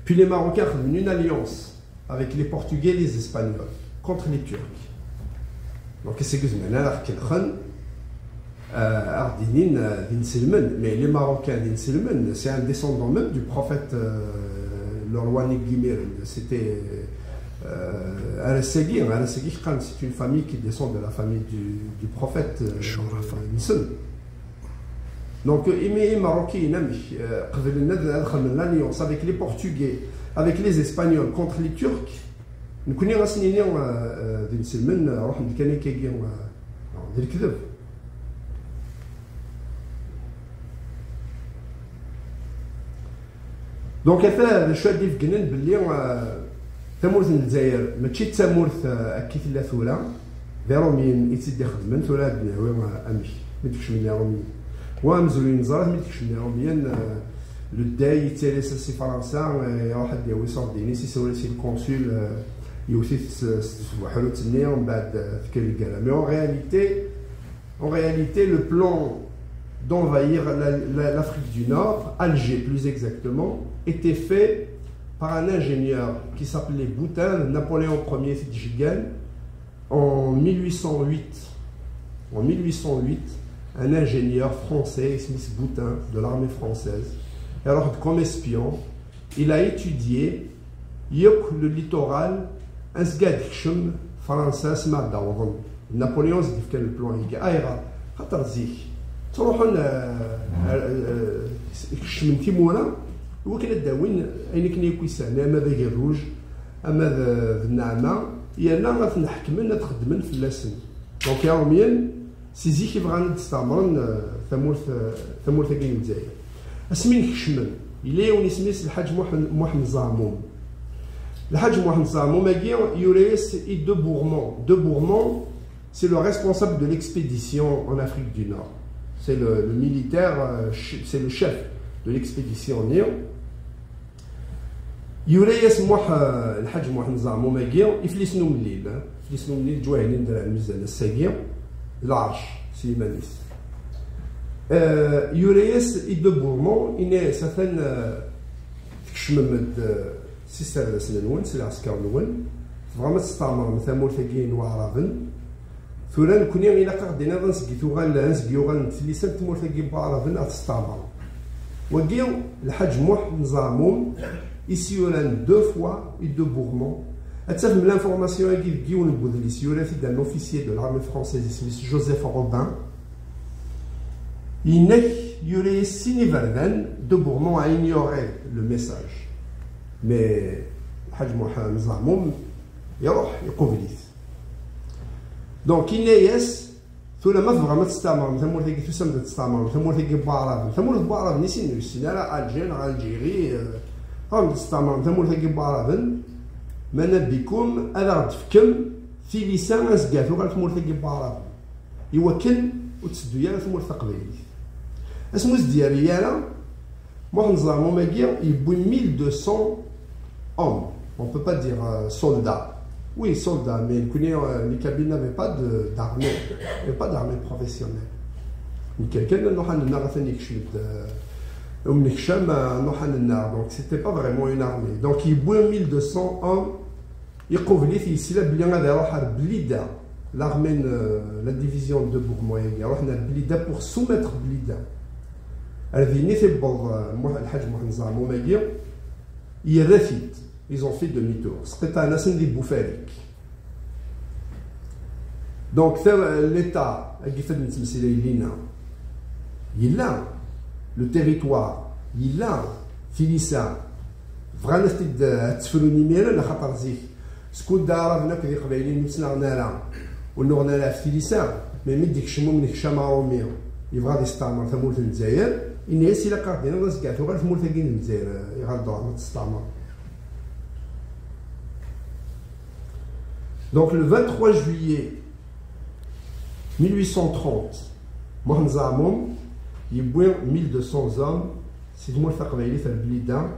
puis les Marocains ont une alliance avec les Portugais et les Espagnols contre les Turcs donc c'est que mais les Marocains c'est un descendant même du prophète le roi Nigimir, c'était Al-Segui, c'est une famille qui descend de la famille du prophète Nissan. Donc, les Marocains, l'alliance avec les Portugais, avec les Espagnols contre les Turcs, nous connaissons d'une semaine, دونك هذا الشويه ديال فكنان باللي تمورث الجزائر ماشي تمورث كي لا ثولا دي روميين يتسدي خدمن ثولا بنعوي امش ما ديكش من روميين ومزولين نزار ما ديكش من روميين لو داي يتسالس سي فرنسا واحد يوي صرديني سي سولي سي الكونسول يوثي حلو تنيا ومن بعد ذكر الكلام مي en réalité le plan d'envahir l'Afrique du Nord, Alger plus exactement, était fait par un ingénieur qui s'appelait Boutin, Napoléon Ier Fidjigan, en 1808. En 1808, un ingénieur français, Smith Boutin, de l'armée française, alors comme espion, il a étudié le littoral, un sgadikshum français, Napoléon s'est dit le plan, il dit Aïra, Khatarzik. تروحون كشمن تيمونا وكنا داوين اين كنا يكويسان اما ذا الروج اما ذا النعمه يانا غنحكمن تخدمن في اللسن دونك يوميا سي زيك يبغى تستعمرن ثمور كاين الجزائر اسمين كشمن الا يوني سميس الحاج محمد زعموم الحاج محمد زعموم يوريس اي دو بورمون c'est le responsable de l'expédition en Afrique du Nord. C'est le militaire, c'est le chef de l'expédition Néo. يوريس الحاج محمد زعموم يفلسنو من الليل يفلسنو من الليل جواهنين درا الميزان الساقيه العرش سليمانيس يوريس إدو بورمون إني سثن تكشممد سيستر سنون سي العسكر نون فغاما تستعمر مثلا ثقين وعربن ثوران كوني إلا قدينا نسقي ثوغال نسقي وغال نتليسان تمور ثقي بعربن تستعمر وقيو الحاج محمد زعموم ici on a deux fois et deux bourmons. L'information est d'un officier de l'armée française, Joseph Robin. Il y aurait signé de Bourmont à ignorer le message. Mais Haj Mohamed Zamoum, il y a donc il y a tout le monde vraiment تستعمر مثلا ثقي تسمى تستعمر مثلا ثقي بعرب مثلا بعرب نسين السنة الجيري هم تستعمر ثمور ثقي بعربن ما نبيكم أنا غتفكم في لسان أسقاثو غير ثمور ثقي بعربن يوكل وتسدو يا ثمور ثقبيلي اسمو ديالي moi نظام ماكيا يبوي 1200 hommes. On peut pas dire soldats. Oui, soldats, mais les cabines n'avaient pas d'armée. Il n'y avait pas d'armée professionnelle. Quelqu'un donc c'était pas vraiment une armée. Donc il boit 1200 hommes. Il couvre ici l'armée, la division de Bourg-Moyen pour soumettre Blida. Ils ont fait demi-tour. C'était un assin des bouffaliques. Donc l'État, il a le territoire, il a Filissa, vraiment c'est تفروني la خطرزي. سكون دارنا كذي قبايلين نتسنعنا لا ونورنا لا Filissa, mais مديك شمو من الشماروميو يبغى يستعمر ثمولة الجزائر. الناس إلا قاعدين غير كاع غير ثمولة كاين الجزائر يغادروا ما تستعمر. Donc le 23 juillet 1830, Mohamed Zamoum, il y a 1200 hommes, c'est moi le fait qu'il Blida,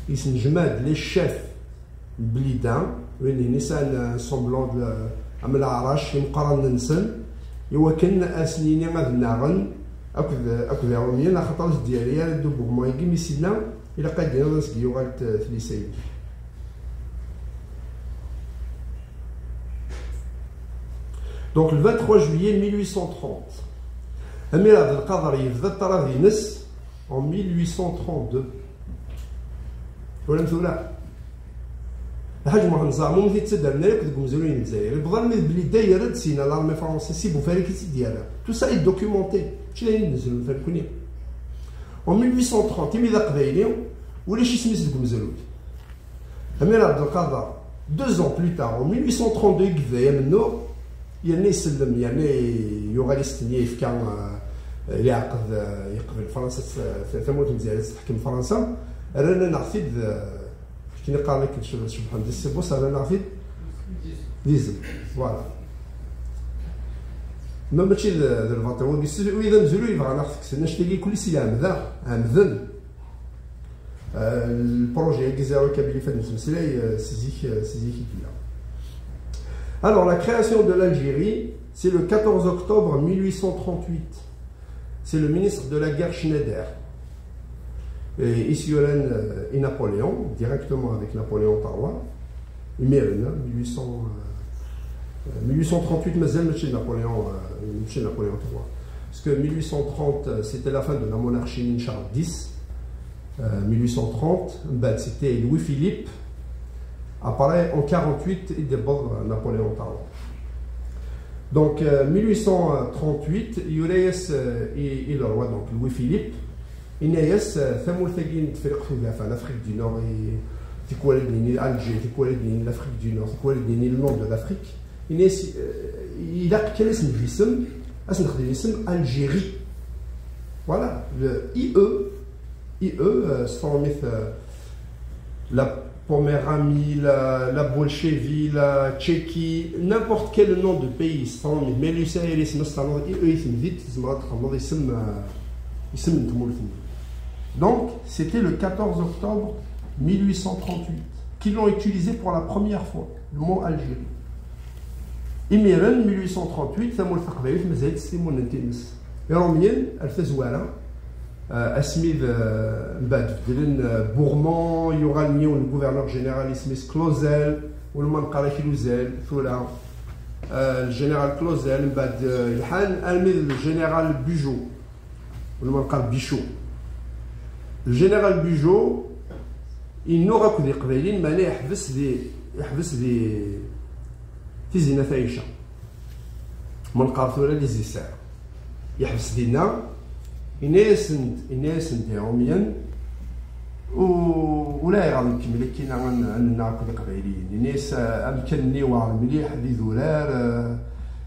ils sont les chefs Blida, ils sont un semblant de Amel Arash, ils sont Nensen, ils sont Asnini Madnaran, أكذا عميان أخطأ ديالي دوبو ما يجي مسينا إلى قد ينضس يوغالت ثليسين. Donc le 23 juillet 1830, Amir Abdel Qadir يبدا الطرابينس en 1832. ولا مثولا الحاج محمد زعموم في تسدرنا لك ديك مزولين الجزائر البغال من بلي دايره سينا لارمي فرونسي سيبو فاري كي ديالها تو سا اي دوكيومونتي شي اللي نزلوا فالكوني en 1830 تيمي قبايلي ولا شي سميت ديك مزولين امير عبد القادر 2 ans plus tard en 1832 كذايا منو يعني يسلم يعني يوغاليستني كان اللي عقد يقبل فرنسا ثموت مزيان تحكم فرنسا رانا نعرفي كي قال لك سبحان الله سي بوس رانا نعرفي ديزل فوالا ما ماشي الفاتور واذا نزلوا يبغى نعرفك سناش تلاقي كل سي عمذن البروجي كيزاو كابيلي فهاد المسلاي سيزيك كبيره. Alors la création de l'Algérie, c'est le 14 octobre 1838. C'est le ministre de la guerre Schneider. Et Issiolen et Napoléon, directement avec Napoléon Tarois, et Mérine, 1838, mais chez Napoléon Tarois. Parce que 1830, c'était la fin de la monarchie de Charles X. 1830, c'était Louis-Philippe. Après, en 48, il déborde Napoléon Tarois. Donc, 1838, il y aurait le roi, donc Louis-Philippe. Il y a l'Afrique du Nord, l'Afrique du Nord, le nord de l'Afrique. Il a quel est Algérie. Voilà, le IE, c'est la Poméranie, la Bolchévie, la Tchéquie, n'importe quel nom de pays, mais lui, c'est IE, donc, c'était le 14 octobre 1838 qu'ils l'ont utilisé pour la première fois, le mot Algérie. Imiren 1838, ça m'a fait mais c'est Simon Nentins. Et Romien, elle fait Zouala, Asmid Bad, Bourmont, il y aura le gouverneur général Smith Clausel, ou le Mankara Kilouzel, Foula, le général Clausel, Bad Ilhan, Almid, le général Bugeaud, ou le Mankara Bichot. Le général Bugeaud, il n'aura que des قبائلين ما يحبس لي في زينة عيشة من قارثورة لي زيسار يحبس دينا الناس عميان ولا يغادي نكمل كينا عندنا كل قبائلين الناس امكنني واعر مليح دي ذولار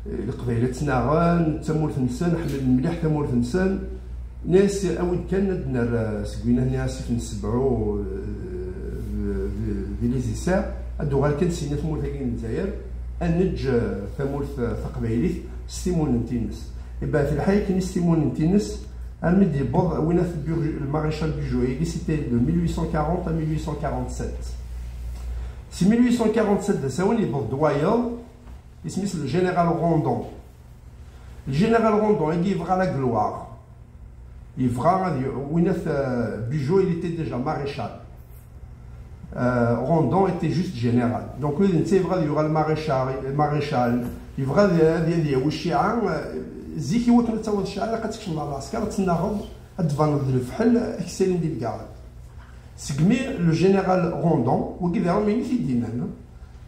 القبائلات تناغن تمول تنسان حمل مليح تمول تنسان ناس أود كان دنا سكوينا ناس في نسبعو بليزيسا أدو غير كان سينا ثمول ثاقين الجزائر أنج ثمول ثقبايليت ستيمون نتينس إبا في الحقيقة كان ستيمون نتينس Le maréchal Bujoy, c'était de 1840 à 1847. Si 1847, c'est un doyen, il se le général Rondon. Le général Rondon, il vivra la gloire. Il vivra, Bujoy, il était déjà maréchal. Rondon était juste général. Donc, il y aura le maréchal, il y aura زيكي وكنا تاود الشعر كتكشف مع العسكر تناغض ادفان الفحل اكسلين ديال الكارد سكمي لو جينيرال روندون وكي دارو ميني في دينانا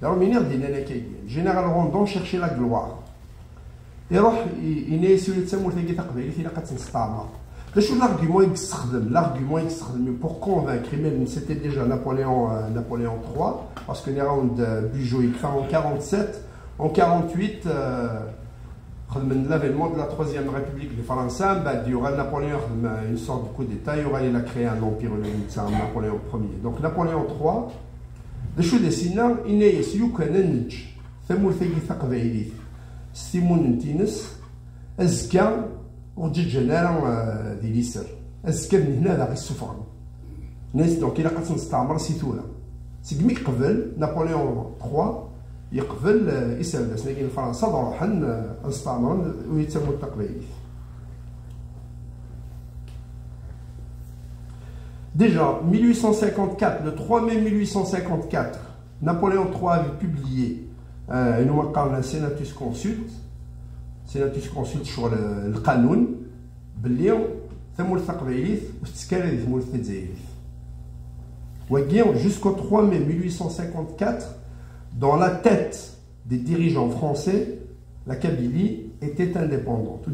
دارو ميني دينانا كاين جينيرال روندون شيرشي لا غلوار يروح ينيسيو تسمو ثقي تقبيلي في لاقه تنستعمر شو l'argument يستخدم pour convaincre même c'était déjà Napoléon 3 parce que Néron de Bujoy en 47 en 48 l'avènement de la Troisième République de France, il y aura Napoléon, une sorte de coup d'État, il a créé un empire, Napoléon Ier. Donc Napoléon III, les choses dessinant, il y a eu un ثمورثي ثقبيلي ستيمون نتينس أزكى وجد جنارة دي ليسر أزكى من هنا ذا غي السفران ناس دونك إلا قد نستعمر سيتورا سيكمي قبل نابليون 3 يقبل يسال سناكين فرنسا ضروحا نستعمر ويتسموا التقبيلي. Déjà, 1854, le 3 mai 1854, Napoléon III avait publié un Senatus Consult sur le Qanoun, باللي ثمول التقبيليت واستكال هذه ثمول الجزائريت. Jusqu'au 3 mai 1854, dans la tête des dirigeants français, la Kabylie était indépendante.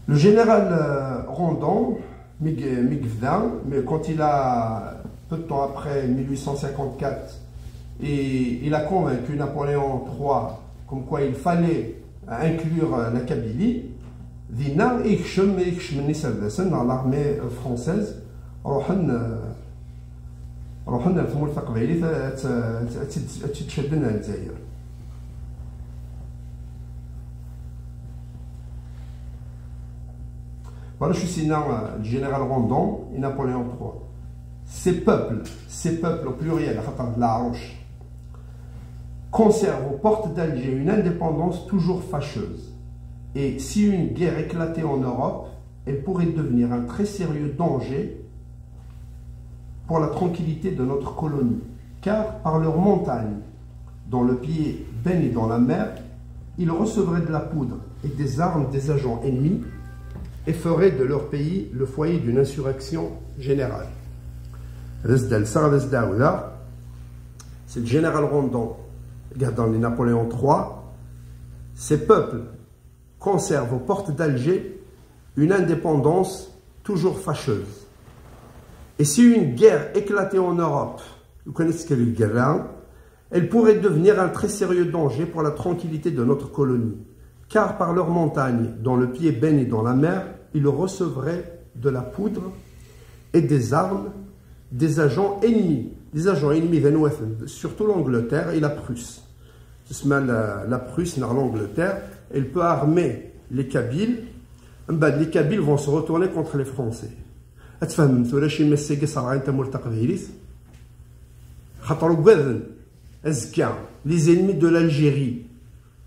Le général Rondon, Migvdan, mais quand il a, peu de temps après 1854, et il a convaincu Napoléon III comme quoi il fallait inclure la Kabylie, Dina Ikchem dans l'armée française, روحنا نفهموا التقبيلي تشدنا الجزائر. Voilà, je suis le général Rondon et Napoléon III. Ces peuples au pluriel, la Roche, conservent aux portes d'Alger une indépendance toujours fâcheuse. Et si une guerre éclatait en Europe, elle pourrait devenir un très sérieux danger pour la tranquillité de notre colonie. Car par leurs montagnes, dont le pied baigne dans la mer, ils recevraient de la poudre et des armes des agents ennemis et feraient de leur pays le foyer d'une insurrection générale. C'est le général Rondon, dans les Napoléon III. Ces peuples conservent aux portes d'Alger une indépendance toujours fâcheuse. Et si une guerre éclatait en Europe, vous connaissez ce qu'est le guerre, elle pourrait devenir un très sérieux danger pour la tranquillité de notre colonie. Car par leurs montagnes, dont le pied baigne dans la mer, ils recevraient de la poudre et des armes des agents ennemis. Les agents ennemis, surtout l'Angleterre et la Prusse. La Prusse, l'Angleterre, elle peut armer les Kabyles. Les Kabyles vont se retourner contre les Français. أتفهم ثورة شي مساكي صراحة أنت ملتقى بهيريس خاطرو قاذن أزكى les ennemis de l'Algérie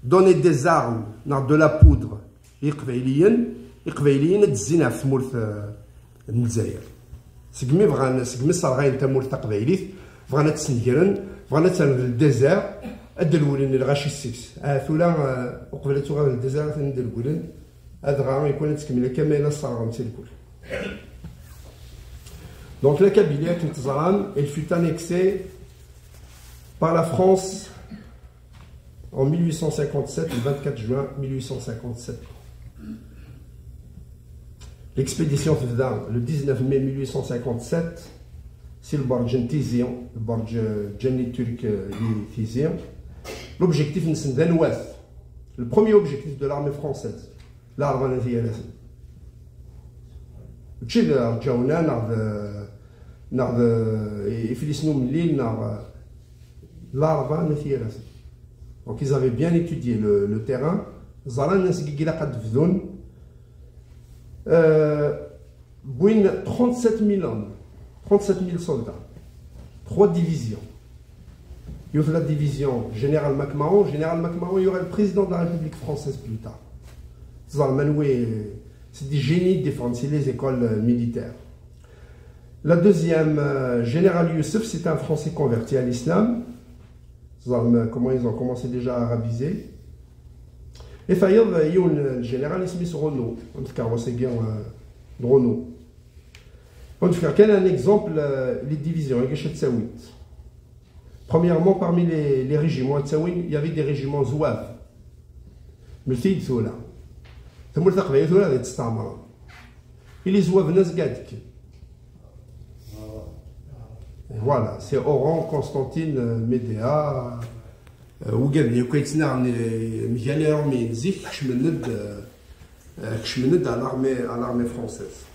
donner des armes de la poudre إقبايليين تزينها في ثمورة الجزائر سكمي صراحة أنت ملتقى بهيريس بغانا تسنكرن بغانا تسند الدزير أدلولين الغاشي السكس ثورة وقبل تغادر الدزير تندلولين هذا غا يكون تكمل كامل صراحة نتلكل. Donc la Kabylie, elle fut annexée par la France en 1857, le 24 juin 1857. L'expédition Fevdan, le 19 mai 1857, c'est le Barj Tizian, le Barj Djani Turc Tizian. L'objectif, c'est le premier objectif de l'armée française, l'armée nationale. تشي رجعونا ناض يفلسنو من الليل ناض العربة Donc ils avaient bien étudié le terrain. زرا الناس كي قد فذون Bouin 37 000 hommes, 37 000 soldats, 3 divisions. Il y a la division Général MacMahon. Général MacMahon, il y aura le président de la République française plus tard. C'est des génies de défense, c'est les écoles militaires. La deuxième, Général Youssef, c'est un Français converti à l'islam. Comment ils ont commencé déjà à arabiser. Et Fayad, il y a un général qui s'appelle Renault. En tout cas, c'est Renault. En tout cas, quel est un exemple les divisions? Premièrement, parmi les régiments il y avait des régiments zouaves. Mais c'est là. C'est moi et les zouaves nazgadik. Voilà, c'est Oran, Constantine, Médéa. وقال لي كنت نعم مجاني رمي نزيف كشمند على l'armée française.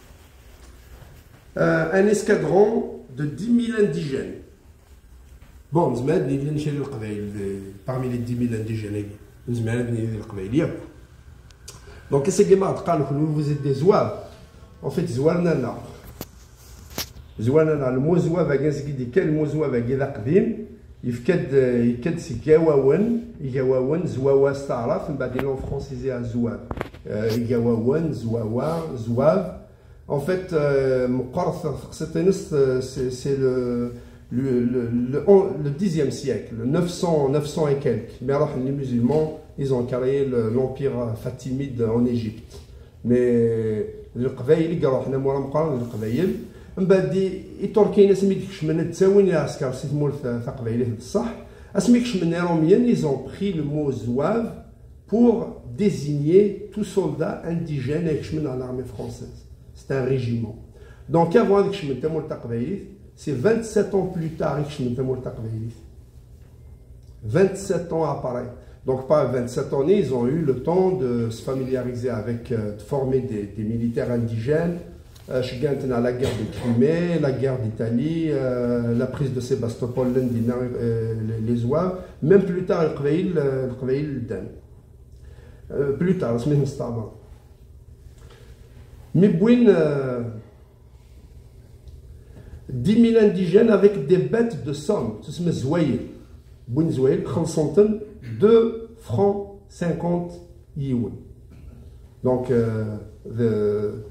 Un escadron de 10 000 indigènes. Bon, زمان اللي نشري القبائل parmi les 10 000 indigènes زمان بني القبائل ياك. Donc ces gamins قالوا que vous êtes des zouaves. En fait زوالنا لا. زوالنا المو زواب كاع زكدي كان المو زواب كاع قديم. يكاد سي يجاواون زواوا استعرف من بعد لون فرونسيزي à زواب يجاواون زواوا زواف en fait مقرث قسطنس c'est le 10e siècle, le 900 et quelques. Mais alors les musulmans, ils ont créé l'empire fatimide en Égypte. Mais le قبائل قالوا حنا مورا مقارنة القبائل من بعد التركيين سميتكش من التساوين العسكر سي مول ثقبيليه بصح اسميكش من روميين ils ont pris le mot zouave pour désigner tout soldat indigène avec من l'armée française. C'est un régiment. Donc avant avec من تمول تقبيليه c'est 27 ans plus tard avec من تمول تقبيليه 27 ans après. Donc pas 27 ans, ils ont eu le temps de se familiariser avec, de former des militaires indigènes. La guerre de Crimée, la guerre d'Italie, la prise de Sébastopol, les Zouaves, même plus tard, le Qbaïl Dan. Plus tard, c'est même Stama. Mais Bouin, 10 000 indigènes avec des bêtes de somme, ça se met Zouaïl. Bouin Zouaïl, 2 francs 50 yéouin. Donc,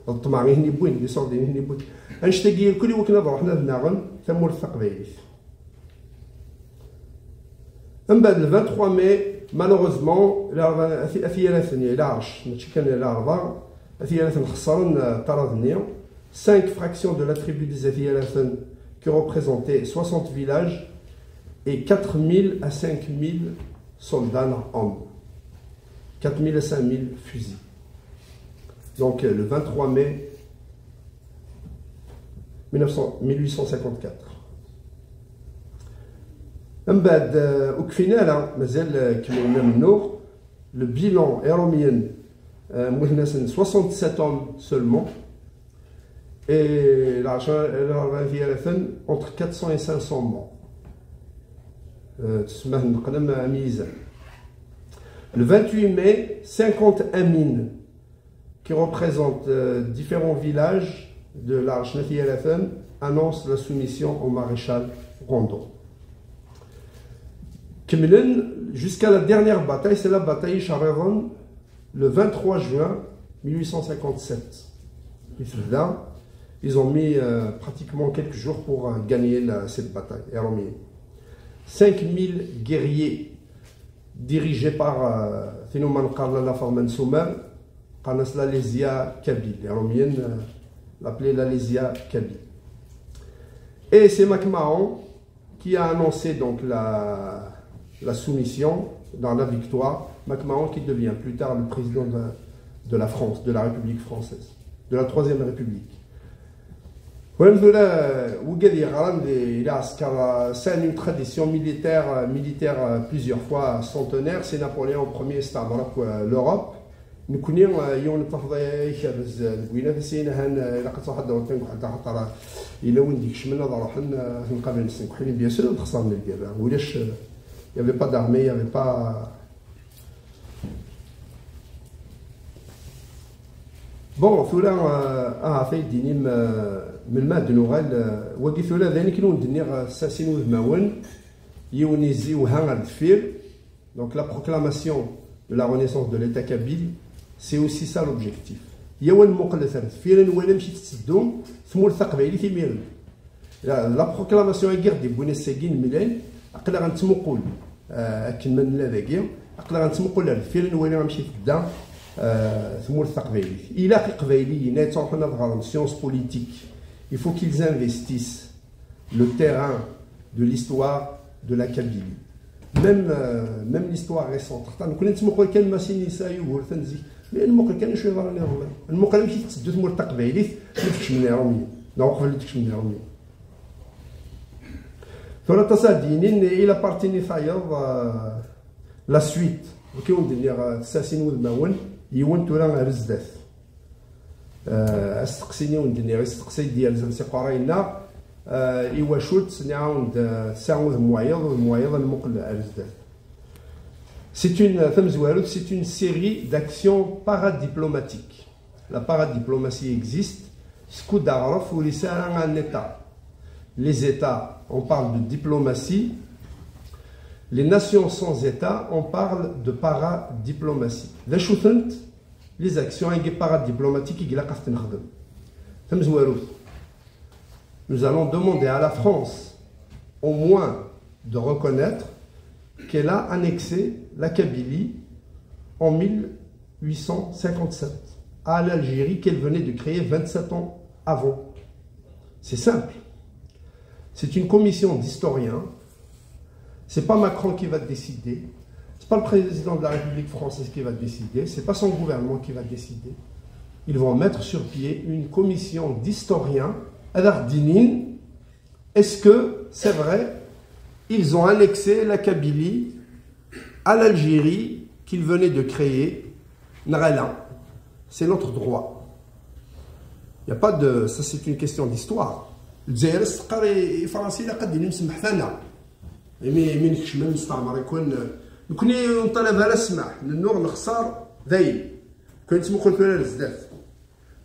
الطماعين يبوين اللي صاردين يبوين انشتاقي الكل وكنا روحنا للناغن ثمور الثقبيلي من بعد 23 ماي مالوغوزمون اثيالاثن الى عرش ماشي كان الى اربع اثيالاثن خسرن طردنيا 5 fractions de la tribu des Athialathen qui représentaient 60 villages et 4000 à 5000 soldats hommes 4000 à 5000 fusils. Donc le 23 mai 1854. من بعد وكفينا مازال كملنا منه le bilan éromien مهنسن 67 hommes seulement et l'argent entre 400 et 500 morts. تسمى نقدم ميزان. Le 28 mai 50 amines qui représente différents villages de l'Arche Nathialathen, annonce la soumission au maréchal Rondon. Jusqu'à la dernière bataille, c'est la bataille Chararon, le 23 juin 1857. Ils ont mis pratiquement quelques jours pour gagner cette bataille. 5000 guerriers dirigés par Thinoman Karla Lafarman Soumer, قناص لاليزيا كابيل الروميين l'appelait l'Alésia Kabylie. Et c'est MacMahon qui a annoncé donc la soumission dans la victoire. MacMahon qui devient plus tard le président de la France, de la République française, de la Troisième République. C'est une tradition militaire plusieurs fois centenaire. C'est Napoléon Ier qui a l'Europe. نكوني يوم التفضي شابز بوينا فسينا هان لقيت واحد الوقت حتى حتى الى وين ديك شمنا راح نقابل نسنك حلين بيان سور خسرنا الجبهه ولاش يافي با دارمي يافي با بون ثولا في ديني من الماد نوغال وكي ثولا ذلك كانوا ندني ساسين وذماون يونيزي وها الدفير. Donc la proclamation de la renaissance de l'État kabyle, c'est aussi ça l'objectif. يوان مقلة فيرن ولا مشيت تسدوم ثمور ثقبيلي في ميرن. لا بروكلاماسيون غير دي بوني ساكين ميلان عقلا غنتمقول اكن من لاذاكيا عقلا غنتمقول فيرن ولا غنمشي تدا ثمور ثقبيلي. الى قبايليين يتوحنا في sciences politiques, il faut qu'ils investissent le terrain de l'histoire de la Kabylie. Même l'histoire récente. كنا نتمقول كان ماشي نساء يقول تنزي لان المقل كان شويه راني والله المقل مشي تسدو ثمور تقبايلي ما تكش من رومي نوقف اللي تكش من رومي فلا تصادينين الى بارتيني فايض لا سويت وكيون دير ساسين وذماون يون تورا رزداث استقسيني وندير استقسي ديال زنسي قراينا ايوا شوت نعاود ساعود موعظ المقل رزداث. C'est une série d'actions paradiplomatiques. La paradiplomatie existe. Les États, on parle de diplomatie. Les nations sans État, on parle de paradiplomatie. Les actions paradiplomatiques. Nous allons demander à la France, au moins, de reconnaître qu'elle a annexé la Kabylie en 1857 à l'Algérie qu'elle venait de créer 27 ans avant. C'est simple. C'est une commission d'historiens. C'est pas Macron qui va décider. C'est pas le président de la République française qui va décider. C'est pas son gouvernement qui va décider. Ils vont mettre sur pied une commission d'historiens. Alors, Dinin, est-ce que c'est vrai? Ils ont annexé la Kabylie à l'Algérie qu'ils venaient de créer. C'est notre droit. Il n'y a pas de... Ça, c'est une question d'histoire. الجزائر السقر فرنسي لا قد نسمح ثنا مي نكش من مستعمر يكون نكوني طلب على السماح للنور نخسر ذايل كنت مقول كل الزداد.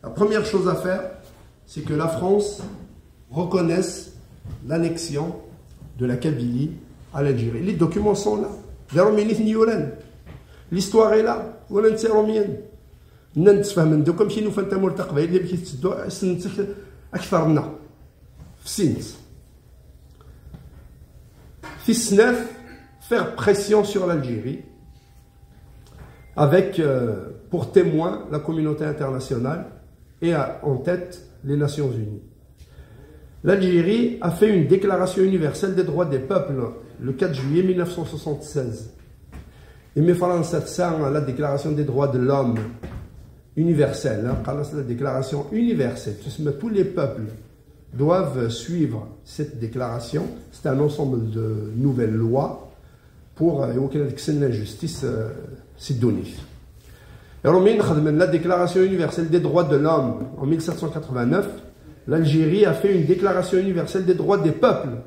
La première chose à faire, c'est que la France reconnaisse l'annexion de la Kabylie à l'Algérie. Les documents sont là. L'histoire est là. comme si nous faisons أكثر منا في سنت في السناف faire pression sur l'Algérie avec pour témoin la communauté internationale et en tête les Nations Unies. L'Algérie a fait une déclaration universelle des droits des peuples le 4 juillet 1976. Et mes Français, la déclaration des droits de l'homme universelle, la déclaration universelle, tous les peuples doivent suivre cette déclaration. C'est un ensemble de nouvelles lois pour la justice sidonie. Alors, la déclaration universelle des droits de l'homme en 1789, l'Algérie a fait une déclaration universelle des droits des peuples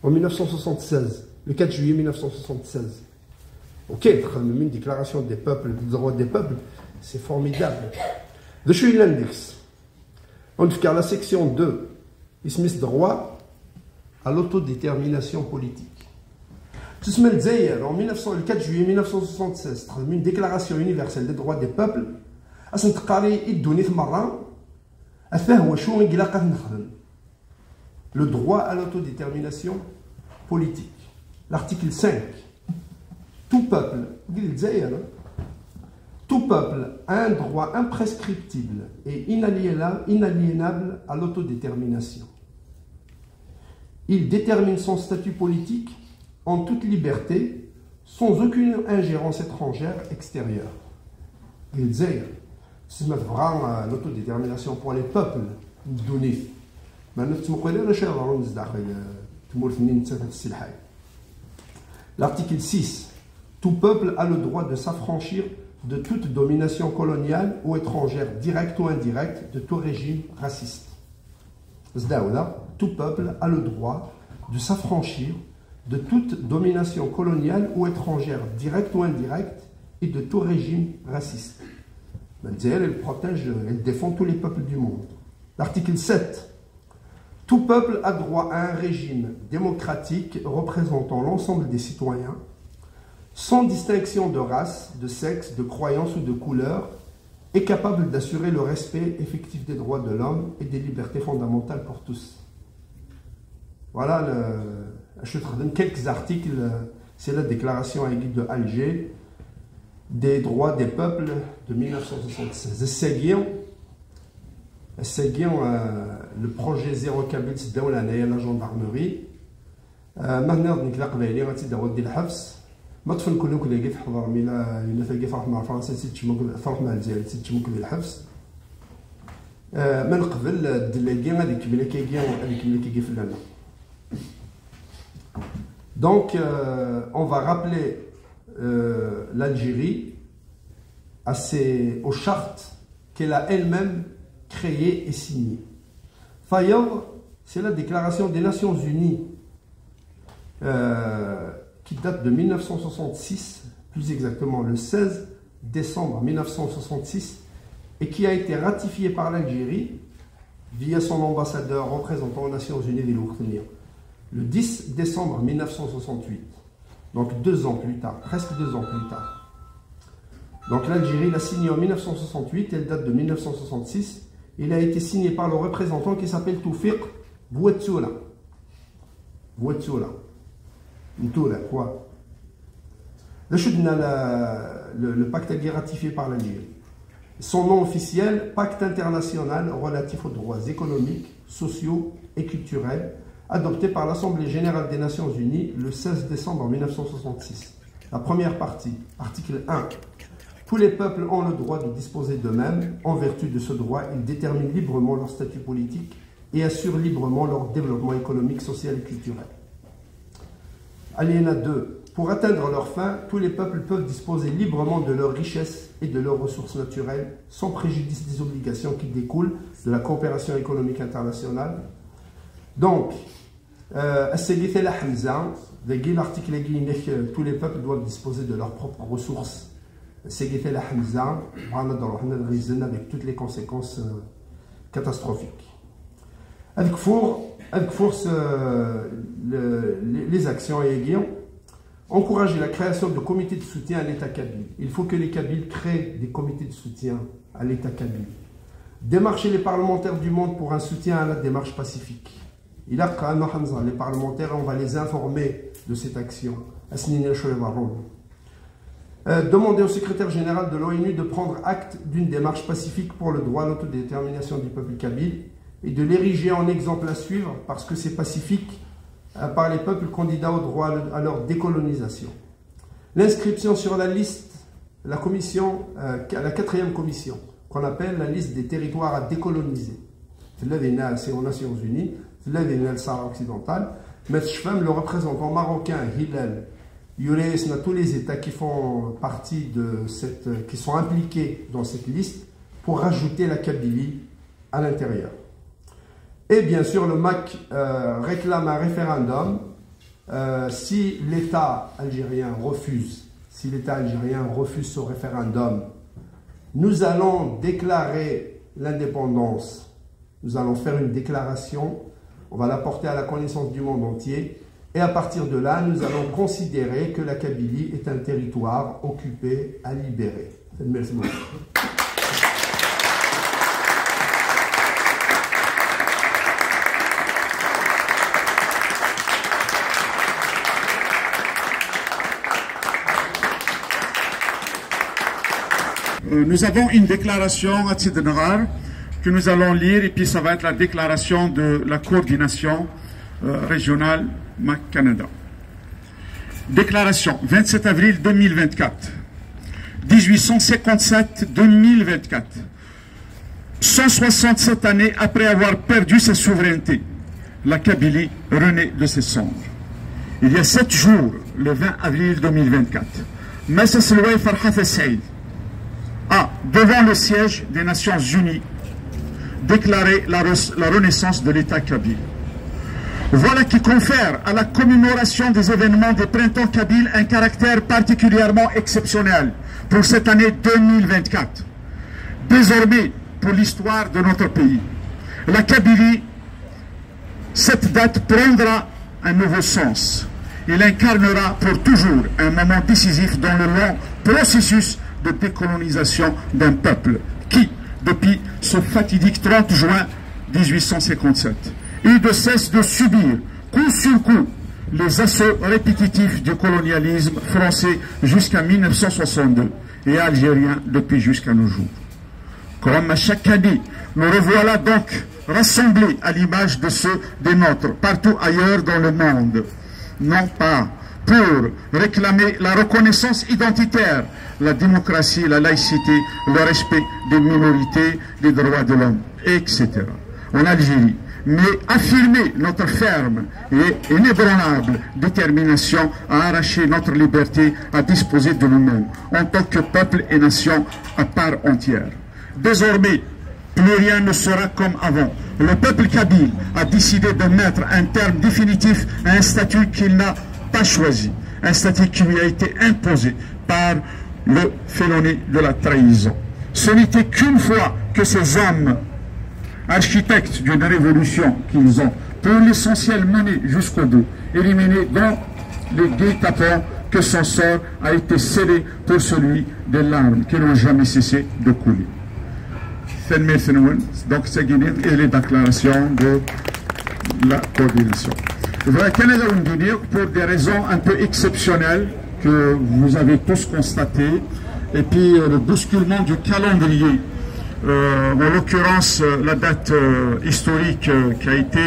en 1976, le 4 juillet 1976. Ok, une déclaration des peuples, des droits des peuples, c'est formidable. De chez l'index, en tout cas la section 2, il se met droit à l'autodétermination politique. Le 4 juillet 1976, une déclaration universelle des droits des peuples, le droit à l'autodétermination politique. L'article 5. Tout peuple a un droit imprescriptible et inaliénable à l'autodétermination. Il détermine son statut politique en toute liberté, sans aucune ingérence étrangère extérieure. C'est vraiment l'autodétermination pour les peuples donnés. L'article 6. Tout peuple a le droit de s'affranchir de toute domination coloniale ou étrangère, directe ou indirecte, de tout régime raciste. Tout peuple a le droit de s'affranchir de toute domination coloniale ou étrangère, directe ou indirecte, et de tout régime raciste. Elle protège, elle défend tous les peuples du monde. L'article 7. Tout peuple a droit à un régime démocratique représentant l'ensemble des citoyens, sans distinction de race, de sexe, de croyance ou de couleur, et capable d'assurer le respect effectif des droits de l'homme et des libertés fondamentales pour tous. Voilà, je te donne quelques articles. C'est la déclaration de Alger des droits des peuples de 1976. Le projet Zéro Kabyle, c'est la gendarmerie. Maintenant, on a dit ما طفل كلهم كل يجي في حضر ميلا إلا فاجي فرح مع فرنسا سيتش ممكن فرح مع الجزائر سيتش ممكن الحبس من قبل الدلاجي هذيك ملي كيجي في لنا. Donc on va rappeler l'Algérie aux chartes qu'elle a elle-même créées et signées. Fayard, c'est la déclaration des Nations Unies qui date de 1966, plus exactement le 16 décembre 1966, et qui a été ratifiée par l'Algérie via son ambassadeur représentant aux Nations Unies des Loukhtenir, le 10 décembre 1968, donc 2 ans plus tard, presque 2 ans plus tard. Donc l'Algérie l'a signé en 1968, elle date de 1966, il a été signé par le représentant qui s'appelle Toufiq Bouetsoula. Quoi. Le pacte a été ratifié par l'Algérie. Son nom officiel, Pacte international relatif aux droits économiques, sociaux et culturels, adopté par l'Assemblée générale des Nations Unies le 16 décembre 1966. La première partie, article 1. Tous les peuples ont le droit de disposer d'eux-mêmes. En vertu de ce droit, ils déterminent librement leur statut politique et assurent librement leur développement économique, social et culturel. Alinéa 2. Pour atteindre leurs fins, tous les peuples peuvent disposer librement de leurs richesses et de leurs ressources naturelles, sans préjudice des obligations qui découlent de la coopération économique internationale. Donc, l'article dit que tous les peuples doivent disposer de leurs propres ressources. Avec toutes les conséquences catastrophiques. Avec force, les actions et encourager la création de comités de soutien à l'État kabyle. Il faut que les Kabyles créent des comités de soutien à l'État kabyle. Démarcher les parlementaires du monde pour un soutien à la démarche pacifique. Les parlementaires, on va les informer de cette action. Demander au secrétaire général de l'ONU de prendre acte d'une démarche pacifique pour le droit à l'autodétermination du peuple kabyle et de l'ériger en exemple à suivre parce que c'est pacifique par les peuples candidats au droit à leur décolonisation. L'inscription sur la liste, la 4e commission, qu'on appelle la liste des territoires à décoloniser. C'est aux Nations Unies, c'est le Sahara occidental, mais le représentant marocain, Hilal, Youlesna, tous les États qui font partie de qui sont impliqués dans cette liste pour rajouter la Kabylie à l'intérieur. Et bien sûr, le MAC réclame un référendum si l'État algérien refuse ce référendum. Nous allons déclarer l'indépendance. Nous allons faire une déclaration. On va la porter à la connaissance du monde entier. Et à partir de là, nous allons considérer que la Kabylie est un territoire occupé à libérer. Merci beaucoup. Nous avons une déclaration à Tidnerar que nous allons lire et puis ça va être la déclaration de la coordination régionale MAC-Canada. Déclaration 27 avril 2024, 1857-2024, 167 années après avoir perdu sa souveraineté, la Kabylie renaît de ses cendres. Il y a 7 jours, le 20 avril 2024, Massa Selway Farhat Saïd a, devant le siège des Nations Unies, déclaré la renaissance de l'État kabyle. Voilà qui confère à la commémoration des événements des printemps kabyles un caractère particulièrement exceptionnel pour cette année 2024. désormais pour l'histoire de notre pays. La Kabylie, cette date prendra un nouveau sens. Il incarnera pour toujours un moment décisif dans le long processus de décolonisation d'un peuple qui, depuis ce fatidique 30 juin 1857, il ne cesse de subir coup sur coup les assauts répétitifs du colonialisme français jusqu'à 1962 et algérien depuis jusqu'à nos jours. Comme à chaque année, nous revoilà donc rassemblés à l'image de ceux des nôtres partout ailleurs dans le monde, non pas pour réclamer la reconnaissance identitaire, la démocratie, la laïcité, le respect des minorités, des droits de l'homme, etc. en Algérie, mais affirmer notre ferme et inébranlable détermination à arracher notre liberté à disposer de nous-mêmes, en tant que peuple et nation à part entière. Désormais, plus rien ne sera comme avant. Le peuple kabyle a décidé de mettre un terme définitif à un statut qu'il n'a pas choisi, un statut qui lui a été imposé par le féloné de la trahison. Ce n'était qu'une fois que ces hommes, architectes d'une révolution qu'ils ont, pour l'essentiel menée jusqu'au bout, éliminés dans les guet-apens, que son sort a été scellé pour celui des larmes qui n'ont jamais cessé de couler. Donc, c'est et les déclarations de la coordination. Pour des raisons un peu exceptionnelles que vous avez tous constatées, et puis le bousculement du calendrier, en l'occurrence la date historique qui a été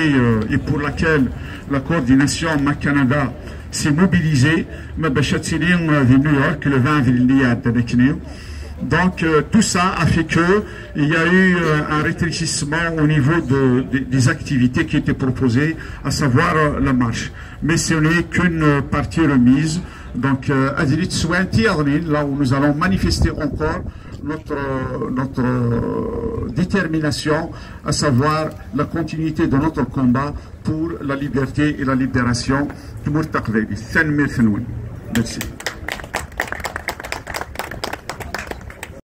et pour laquelle la coordination MAC-Canada s'est mobilisée, de New York le 20 avril. Donc tout ça a fait qu'il y a eu un rétrécissement au niveau des activités qui étaient proposées, à savoir la marche. Mais ce n'est qu'une partie remise. Donc là où nous allons manifester encore notre détermination, à savoir la continuité de notre combat pour la liberté et la libération. Merci.